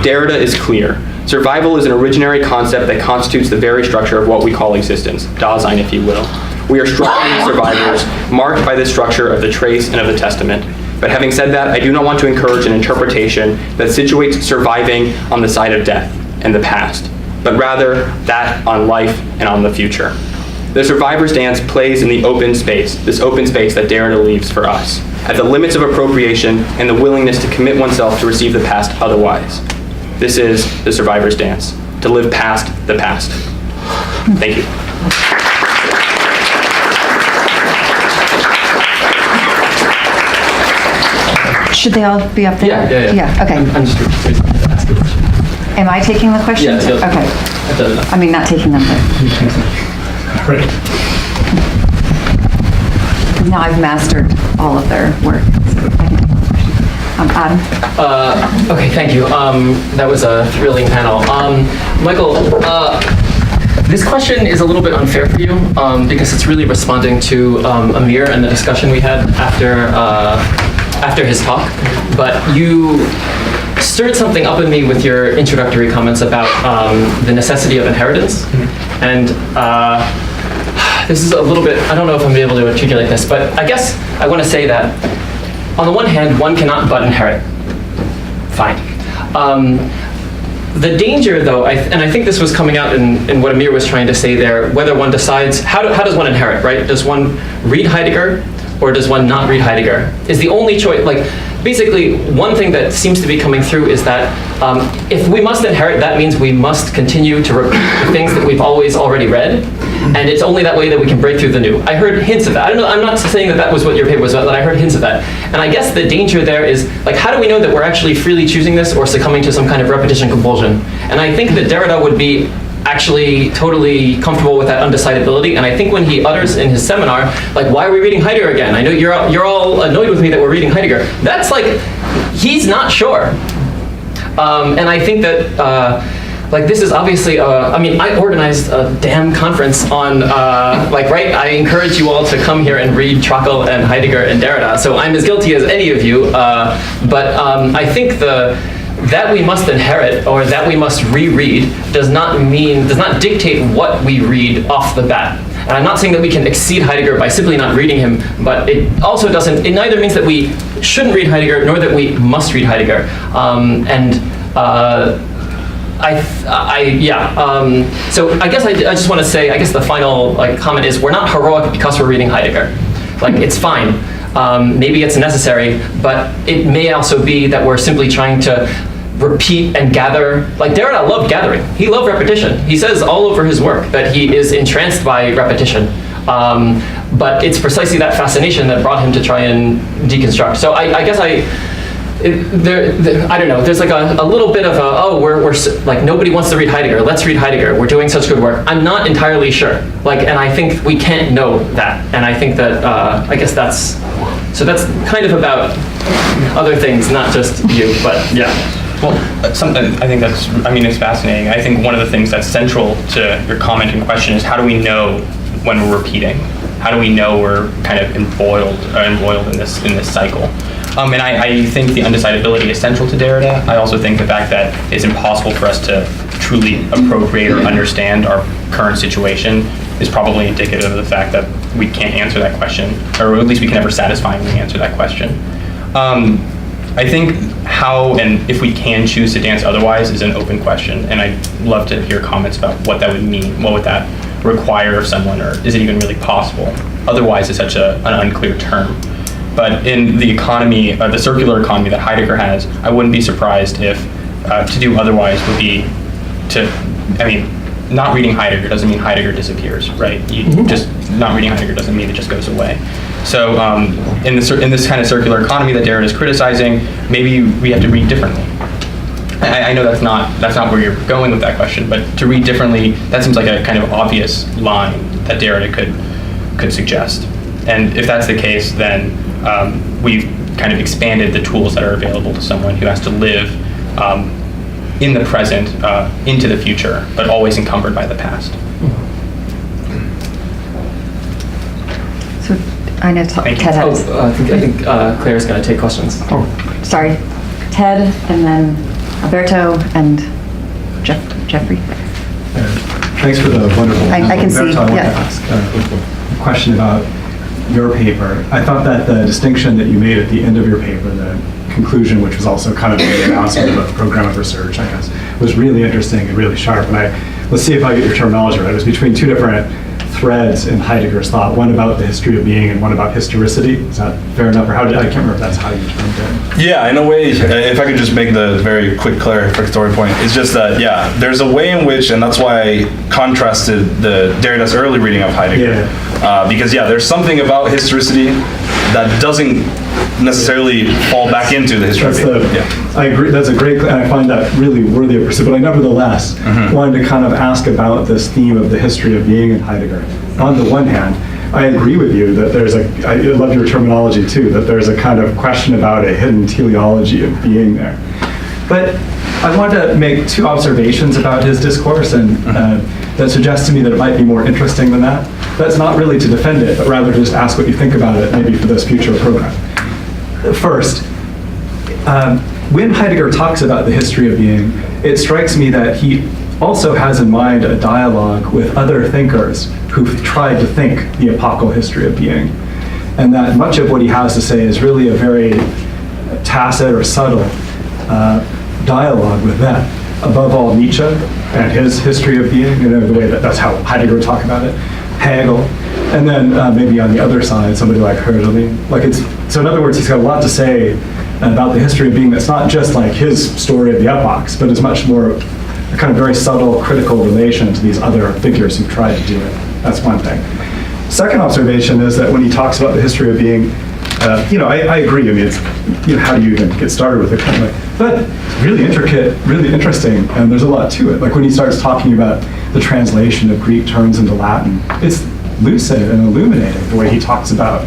Derrida is clear. Survival is an originary concept that constitutes the very structure of what we call existence, Dasein, if you will. We are structurally survivors, marked by the structure of the trace and of the testament. But having said that, I do not want to encourage an interpretation that situates surviving on the side of death and the past, but rather that on life and on the future. The survivor's dance plays in the open space, this open space that Derrida leaves for us, at the limits of appropriation and the willingness to commit oneself to receive the past otherwise. This is the survivor's dance, to live past the past. Thank you. Should they all be up there? Yeah. Okay. I'm just ask a question. Am I taking the questions? Yeah. Okay. I've done enough. I mean, not taking them, but All right. now I've mastered all of their work. So I can take the questions. Adam. Okay, thank you. That was a thrilling panel. Michael, this question is a little bit unfair for you because it's really responding to Amir and the discussion we had after his talk. But you stirred something up in me with your introductory comments about the necessity of inheritance. And this is a little bit, I don't know if I'm able to articulate this, but I guess I want to say that on the one hand, one cannot but inherit. Fine. The danger, though, and I think this was coming out in what Amir was trying to say there, whether one decides, how does one inherit, right? Does one read Heidegger or does one not read Heidegger? Is the only choice, like, basically, one thing that seems to be coming through is that if we must inherit, that means we must continue to repeat the things that we've already read, and it's only that way that we can break through the new. I heard hints of that. I don't know, I'm not saying that was what your paper was about, but I heard hints of that. And I guess the danger there is, like, how do we know that we're actually freely choosing this or succumbing to some kind of repetition compulsion? And I think that Derrida would be actually totally comfortable with that undecidability. And I think when he utters in his seminar, like, why are we reading Heidegger again? I know you're all annoyed with me that we're reading Heidegger. That's like, he's not sure. And I think that, like, this is obviously, I mean, I organized a damn conference on, right? I encourage you all to come here and read Trakl and Heidegger and Derrida. So I'm as guilty as any of you. But I think that we must inherit or that we must reread does not dictate what we read off the bat. And I'm not saying that we can exceed Heidegger by simply not reading him, but it also doesn't, it neither means that we shouldn't read Heidegger nor that we must read Heidegger. So I guess I just want to say, I guess the final comment is we're not heroic because we're reading Heidegger. Like, it's fine. Maybe it's necessary, but it may also be that we're simply trying to repeat and gather. Like, Derrida loved gathering. He loved repetition. He says all over his work that he is entranced by repetition. But it's precisely that fascination that brought him to try and deconstruct. So I guess I don't know, there's like a little bit of we're like, nobody wants to read Heidegger, let's read Heidegger, we're doing such good work. I'm not entirely sure, and I think we can't know that, and I think that, I guess that's kind of about other things, not just you, but yeah. Well, something I think it's fascinating. I think one of the things that's central to your comment and question is, how do we know when we're repeating? How do we know we're kind of embroiled in this cycle? And I think the undecidability is central to Derrida. I also think the fact that it's impossible for us to truly appropriate or understand our current situation is probably indicative of the fact that we can't answer that question, or at least we can never satisfyingly answer that question. I think how and if we can choose to dance otherwise is an open question, and I'd love to hear comments about what that would mean. What would that require of someone, or is it even really possible? Otherwise is such an unclear term. But in the economy, the circular economy that Heidegger has, I wouldn't be surprised if to do otherwise would be not reading Heidegger doesn't mean Heidegger disappears, right? Just not reading Heidegger doesn't mean it just goes away. So in this kind of circular economy that Derrida is criticizing, maybe we have to read differently. I know that's not where you're going with that question, but to read differently, that seems like a kind of obvious line that Derrida could suggest. And if that's the case, then we've kind of expanded the tools that are available to someone who has to live in the present into the future, but always encumbered by the past. So I know Thank you. Ted has. I think Claire's going to take questions. Sorry, Ted, and then Humberto and Jeffrey. Thanks for the wonderful. I can see, Humberto, I want to yeah. ask a question about your paper. I thought that the distinction that you made at the end of your paper, the conclusion, which was also kind of the announcement of a program of research, I guess, was really interesting and really sharp. And let's see if I get your terminology right. It was between two different threads in Heidegger's thought, one about the history of being and one about historicity. Is that fair enough? Or I can't remember if that's how you termed it. Yeah, in a way, if I could just make the very quick clarificatory point, it's just that, yeah, there's a way in which, and that's why I contrasted Derrida's early reading of Heidegger. Because, yeah, there's something about historicity that doesn't necessarily fall back into the history. I agree. That's a great, and I find that really worthy of pursuit. But I nevertheless wanted to kind of ask about this theme of the history of being in Heidegger. On the one hand, I agree with you that I love your terminology too, that there's a kind of question about a hidden teleology of being there. But I wanted to make two observations about his discourse, and that suggests to me that it might be more interesting than that. That's not really to defend it, but rather just ask what you think about it, maybe for this future program. First, when Heidegger talks about the history of being, it strikes me that he also has in mind a dialogue with other thinkers who've tried to think the epochal history of being, and that much of what he has to say is really a very tacit or subtle dialogue with them. Above all, Nietzsche and his history of being, the way that's how Heidegger would talk about it, Hegel, and then maybe on the other side, somebody like Hölderlin. So in other words, he's got a lot to say about the history of being that's not just like his story of the epochs, but is much more a kind of very subtle critical relation to these other figures who've tried to do it. That's one thing. Second observation is that when he talks about the history of being, I agree. I mean, it's, how do you even get started with it? But it's really intricate, really interesting, and there's a lot to it. Like when he starts talking about the translation of Greek terms into Latin, it's lucid and illuminating the way he talks about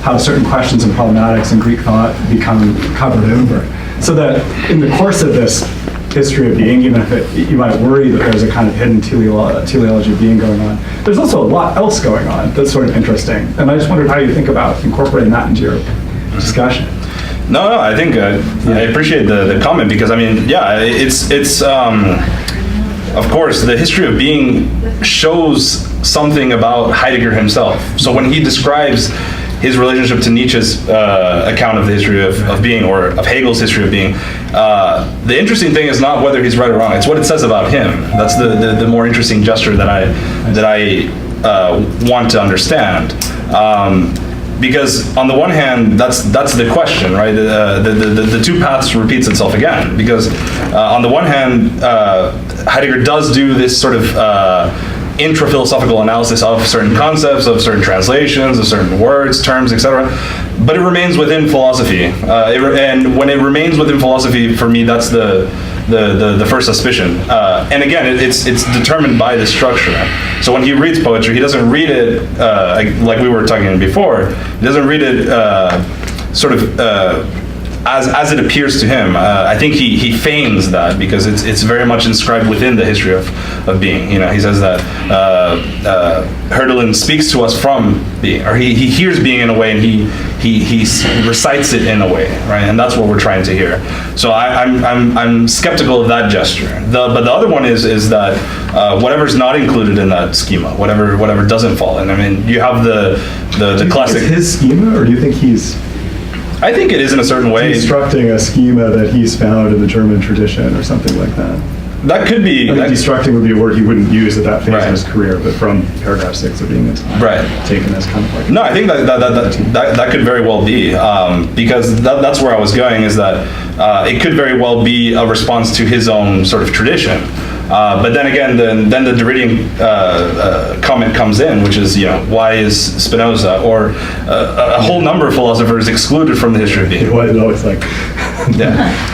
how certain questions and problematics in Greek thought become covered over. So that in the course of this history of being, even if you might worry that there's a kind of hidden teleology of being going on, there's also a lot else going on that's sort of interesting. And I just wondered how you think about incorporating that into your discussion. No, I think I appreciate the comment, because I mean, yeah, it's of course the history of being shows something about Heidegger himself. So when he describes his relationship to Nietzsche's account of the history of being, or of Hegel's history of being, the interesting thing is not whether he's right or wrong. It's what it says about him. That's the more interesting gesture that I want to understand. Because on the one hand, that's the question, right? The two paths repeats itself again. Because on the one hand, Heidegger does do this sort of intra-philosophical analysis of certain concepts, of certain translations, of certain words, terms, etc. But it remains within philosophy. And when it remains within philosophy, for me, that's the first suspicion. And again, it's determined by the structure. So when he reads poetry, he doesn't read it, like we were talking before, he doesn't read it sort of as it appears to him. I think he feigns that, because it's very much inscribed within the history of being. He says that Hölderlin speaks to us from being, or he hears being in a way, and he recites it in a way, right? And that's what we're trying to hear. So I'm skeptical of that gesture. But the other one is that whatever's not included in that schema, whatever doesn't fall in. I mean, you have the classic. Is it his schema, or do you think he's? I think it is in a certain way. Destructing a schema that he's found in the German tradition or something like that. That could be. I think destructing would be a word he wouldn't use at that phase of his career, but from paragraph 6 of being taken as kind of like. No, I think that could very well be, because that's where I was going, is that it could very well be a response to his own sort of tradition. But then again, then the Derridian comment comes in, which is, why is Spinoza or a whole number of philosophers excluded from the history of being? Why is it always like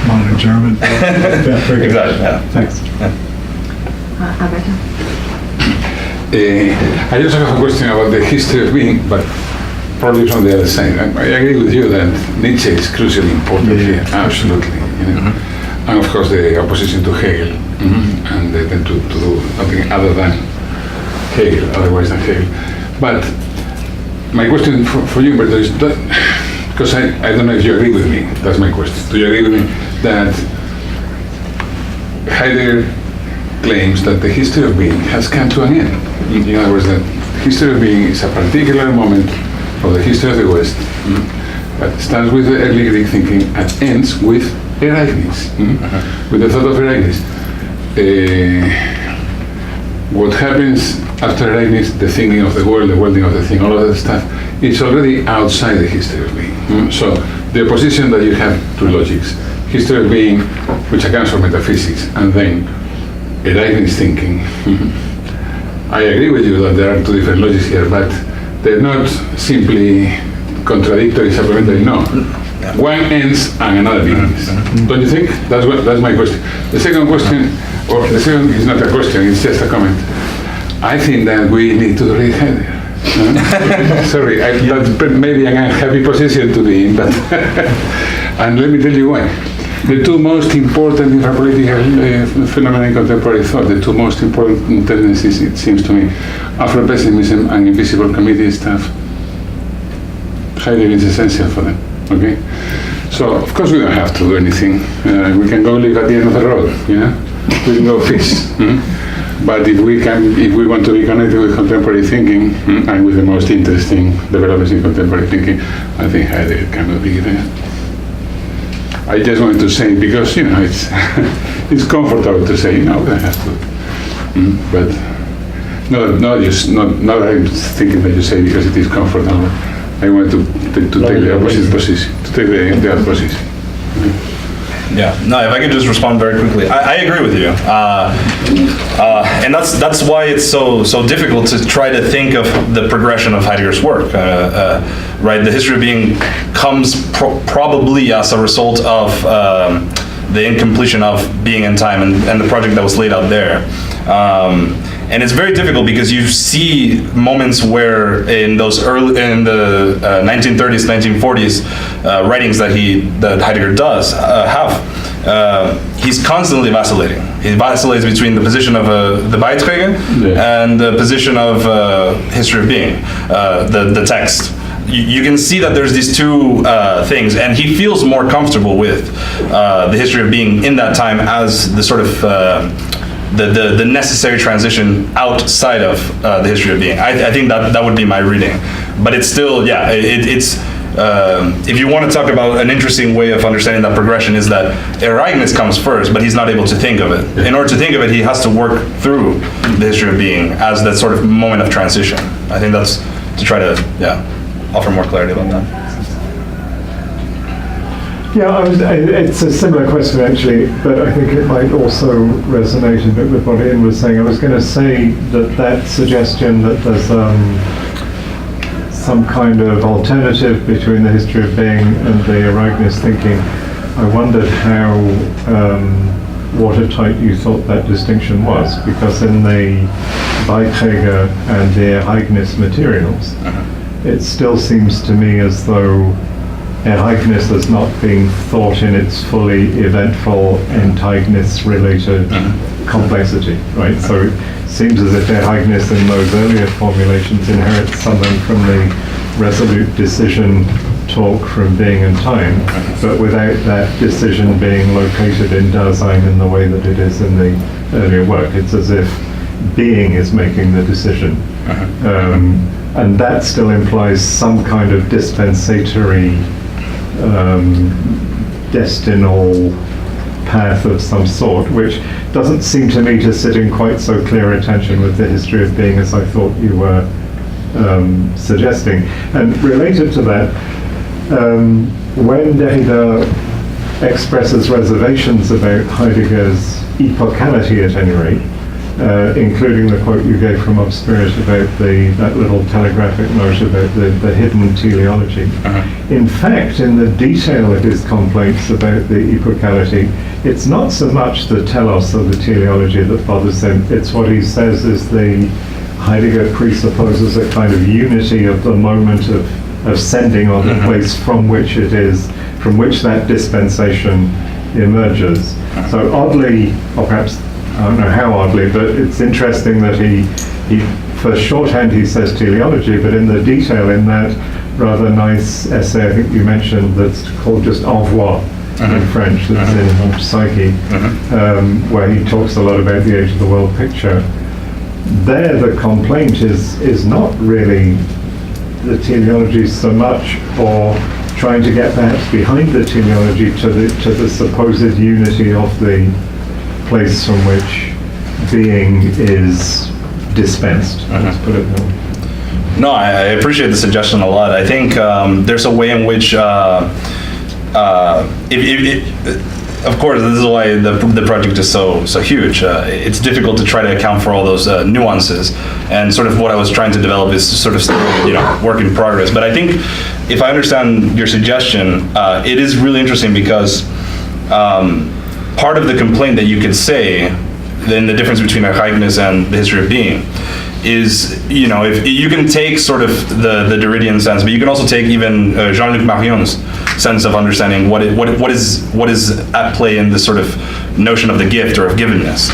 modern German? Exactly. Yeah. Thanks. Alberto? I also have a question about the history of being, but probably from the other side. I agree with you that Nietzsche is crucially important here, absolutely. And of course the opposition to Hegel, and they tend to do nothing other than Hegel, otherwise than Hegel. But my question for you, Humberto, is that, because I don't know if you agree with me, that's my question. Do you agree with me that Heidegger claims that the history of being has come to an end? In other words, that the history of being is a particular moment of the history of the West, that starts with the early Greek thinking and ends with Erasmus, with the thought of Erasmus. What happens after Erasmus, the thinking of the world, the worlding of the thing, all of that stuff, it's already outside the history of being. So the opposition that you have to logics, history of being, which accounts for metaphysics, and then Erasmus thinking. I agree with you that there are two different logics here, but they're not simply contradictory, supplementary, no. One ends and another begins. Don't you think? That's my question. The second question, or the second is not a question, it's just a comment. I think that we need to read Heidegger. Sorry, that's maybe an unhappy position to be in, but and let me tell you why. The two most important infrapolitical phenomena in contemporary thought, the two most important tendencies, it seems to me, Afro-pessimism and invisible committee stuff, Heidegger is essential for them, okay? So, of course, we don't have to do anything. We can go live at the end of the road, you know? We can go fish. But if we want to be connected with contemporary thinking and with the most interesting developments in contemporary thinking, I think Heidegger cannot be there. I just wanted to say, because, you know, it's it's comfortable to say, no, I have to. But not that I'm thinking that you say because it is comfortable. I want to take the opposite position, to take the other position. Yeah, no, if I could just respond very quickly. I agree with you. And that's why it's so difficult to try to think of the progression of Heidegger's work. Right, the history of being comes probably as a result of the incompletion of Being in Time and the project that was laid out there. And it's very difficult because you see moments where in the 1930s, 1940s writings that Heidegger does he's constantly vacillating. He vacillates between the position of the Beiträge and the position of History of Being, the text. You can see that there's these two things, and he feels more comfortable with the History of Being in that time as the sort of the necessary transition outside of the History of Being. I think that would be my reading, but it's still, yeah, it's if you want to talk about an interesting way of understanding that progression is that Ereignis comes first, but he's not able to think of it. In order to think of it, he has to work through the History of Being as that sort of moment of transition. I think that's to try to, offer more clarity about that. Yeah, it's a similar question actually, but I think it might also resonate a bit with what Ian was saying. I was going to say that suggestion that there's some kind of alternative between the History of Being and the Ereignis thinking. I wondered how watertight you thought that distinction was, because in the Beiträge and the Ereignis materials, it still seems to me as though Ereignis has not been thought in its fully eventful, Enteignis-related complexity, right? So it seems as if Ereignis in those earlier formulations inherits something from the resolute decision talk from Being and Time, but without that decision being located in Dasein in the way that it is in the earlier work. It's as if Being is making the decision. And that still implies some kind of dispensatory destinal path of some sort, which doesn't seem to me to sit in quite so clear a tension with the History of Being as I thought you were suggesting. And related to that, when Derrida expresses reservations about Heidegger's epocality at any rate, including the quote you gave from Obspirit about that little telegraphic note about the hidden teleology. In fact, in the detail of his complaints about the epocality, it's not so much the telos of the teleology that bothers him, it's what he says is Heidegger presupposes a kind of unity of the moment of sending or the place from which that dispensation emerges. So oddly, or perhaps I don't know how oddly, but it's interesting that he for shorthand he says teleology, but in the detail in that rather nice essay I think you mentioned that's called just Envoi in French, that's in Psyche, where he talks a lot about the age of the world picture. There the complaint is not really the teleology so much, or trying to get perhaps behind the teleology to the supposed unity of the place from which being is dispensed. Let's put it that way. No, I appreciate the suggestion a lot. I think there's a way in which, of course, this is why the project is so huge. It's difficult to try to account for all those nuances, and sort of what I was trying to develop is sort of still, work in progress. But I think if I understand your suggestion, it is really interesting because part of the complaint that you could say, then the difference between Ereignis and the History of Being, is, if you can take sort of the Derridian sense, but you can also take even Jean-Luc Marion's sense of understanding what is at play in this sort of notion of the gift or of givenness.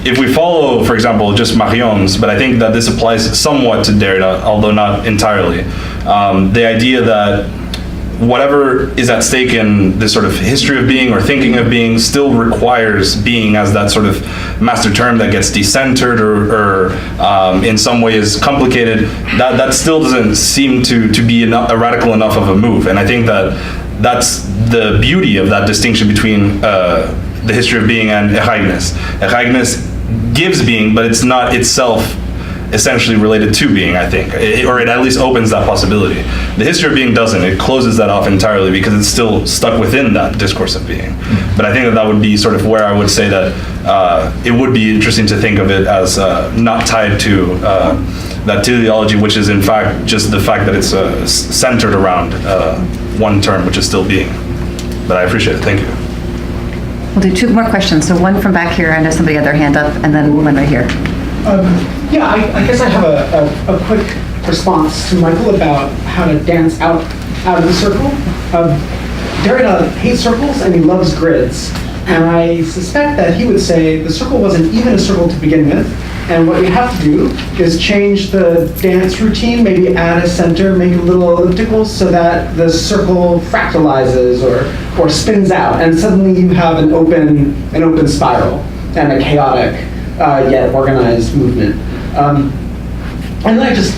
If we follow, for example, just Marion's, but I think that this applies somewhat to Derrida, although not entirely, the idea that whatever is at stake in this sort of history of being or thinking of being still requires being as that sort of master term that gets decentered or in some way is complicated. That still doesn't seem to be a radical enough of a move. And I think that that's the beauty of that distinction between the history of being and Ereignis. Ereignis gives being, but it's not itself essentially related to being, I think, or it at least opens that possibility. The history of being doesn't. It closes that off entirely because it's still stuck within that discourse of being. But I think that would be sort of where I would say that it would be interesting to think of it as not tied to that teleology, which is in fact just the fact that it's centered around one term, which is still being. But I appreciate it. Thank you. We'll do two more questions. So one from back here, I know somebody had their hand up, and then one right here. Yeah, I guess I have a quick response to Michael about how to dance out of the circle. Derrida hates circles and he loves grids. And I suspect that he would say the circle wasn't even a circle to begin with. And what you have to do is change the dance routine, maybe add a center, make a little ellipticals so that the circle fractalizes or spins out. And suddenly you have an open spiral and a chaotic yet organized movement. And then I just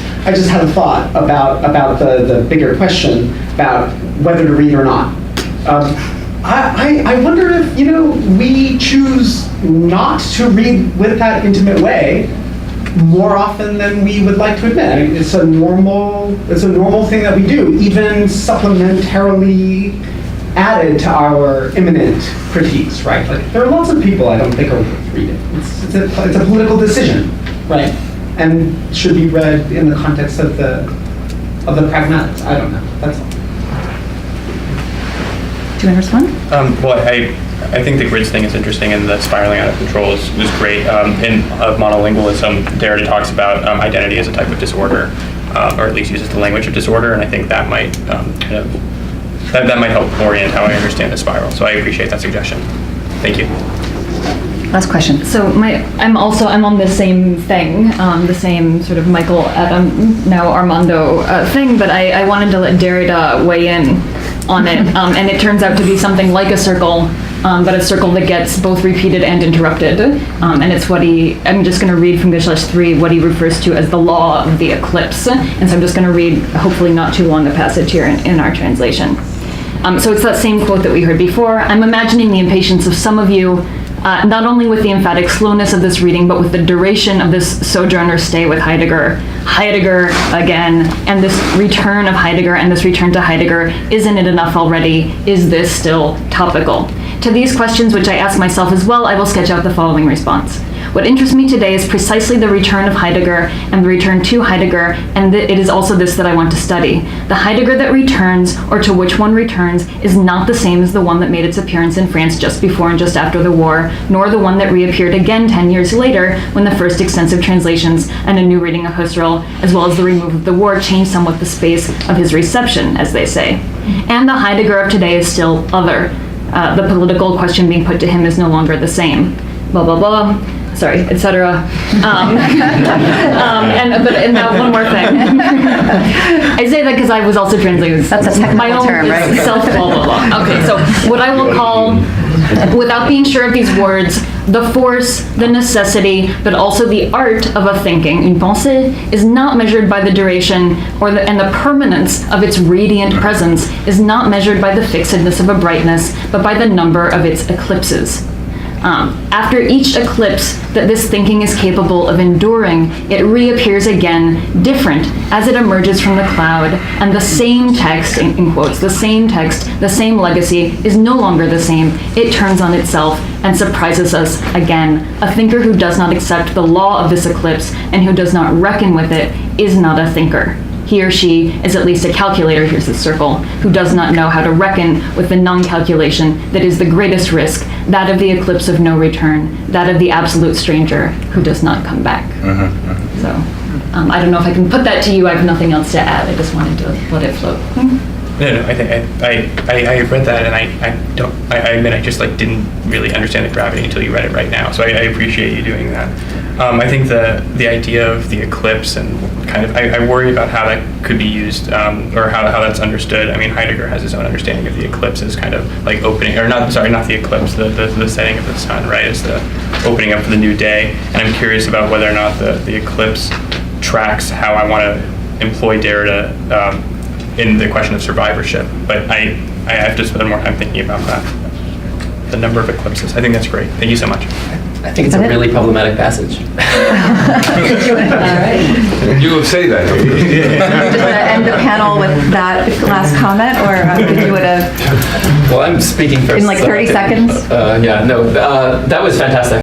had a thought about the bigger question about whether to read or not. I wonder if we choose not to read with that intimate way more often than we would like to admit. I mean, it's a normal thing that we do, even supplementarily added to our imminent critiques, right? Like there are lots of people I don't think are worth reading. It's a political decision, right? And should be read in the context of the pragmatics. I don't know. That's all. Do you want to respond? Well, I think the grids thing is interesting, and the spiraling out of control is great. In monolingualism, Derrida talks about identity as a type of disorder, or at least uses the language of disorder, and I think that might that might help orient how I understand the spiral. So I appreciate that suggestion. Thank you. Last question. So I'm on the same thing, the same sort of Michael, Adam, now Armando thing, but I wanted to let Derrida weigh in on it, and it turns out to be something like a circle, but a circle that gets both repeated and interrupted, and it's I'm just going to read from Geschlecht III what he refers to as the law of the eclipse, and so I'm just going to read, hopefully not too long a passage here in our translation. So it's that same quote that we heard before. I'm imagining the impatience of some of you, not only with the emphatic slowness of this reading, but with the duration of this sojourner stay with Heidegger. Heidegger again, and this return of Heidegger and this return to Heidegger, isn't it enough already? Is this still topical? To these questions, which I ask myself as well, I will sketch out the following response. What interests me today is precisely the return of Heidegger and the return to Heidegger, and it is also this that I want to study. The Heidegger that returns, or to which one returns, is not the same as the one that made its appearance in France just before and just after the war, nor the one that reappeared again 10 years later when the first extensive translations and a new reading of Husserl, as well as the remove of the war, changed somewhat the space of his reception, as they say. And the Heidegger of today is still other. The political question being put to him is no longer the same. Blah, blah, blah. Sorry, etc. And now one more thing. I say that because I was also translating. That's a technical my own term, right? Self blah blah blah. Okay, so what I will call, without being sure of these words, the force, the necessity, but also the art of a thinking, une pensée, is not measured by the duration and the permanence of its radiant presence is not measured by the fixedness of a brightness, but by the number of its eclipses. After each eclipse that this thinking is capable of enduring, it reappears again, different, as it emerges from the cloud, and the same text, in quotes, the same text, the same legacy, is no longer the same. It turns on itself and surprises us again. A thinker who does not accept the law of this eclipse and who does not reckon with it is not a thinker. He or she is at least a calculator, here's the circle, who does not know how to reckon with the non-calculation that is the greatest risk that of the eclipse of no return, that of the absolute stranger who does not come back. So I don't know if I can put that to you. I have nothing else to add. I just wanted to let it float. No, I think I read that, and I admit I just didn't really understand the gravity until you read it right now. So I appreciate you doing that. I think the idea of the eclipse and kind of I worry about how that could be used or how that's understood. I mean, Heidegger has his own understanding of the eclipse as kind of like opening, or not the eclipse, the setting of the sun, right? It's the opening up for the new day. And I'm curious about whether or not the eclipse tracks how I want to employ Derrida in the question of survivorship. But I have to spend more time thinking about that. The number of eclipses. I think that's great. Thank you so much. I think it's a really problematic passage. All right. You will say that. Just want to end the panel with that last comment, or did you want to? Well, I'm speaking first. In like 30 seconds? Yeah, no, that was fantastic.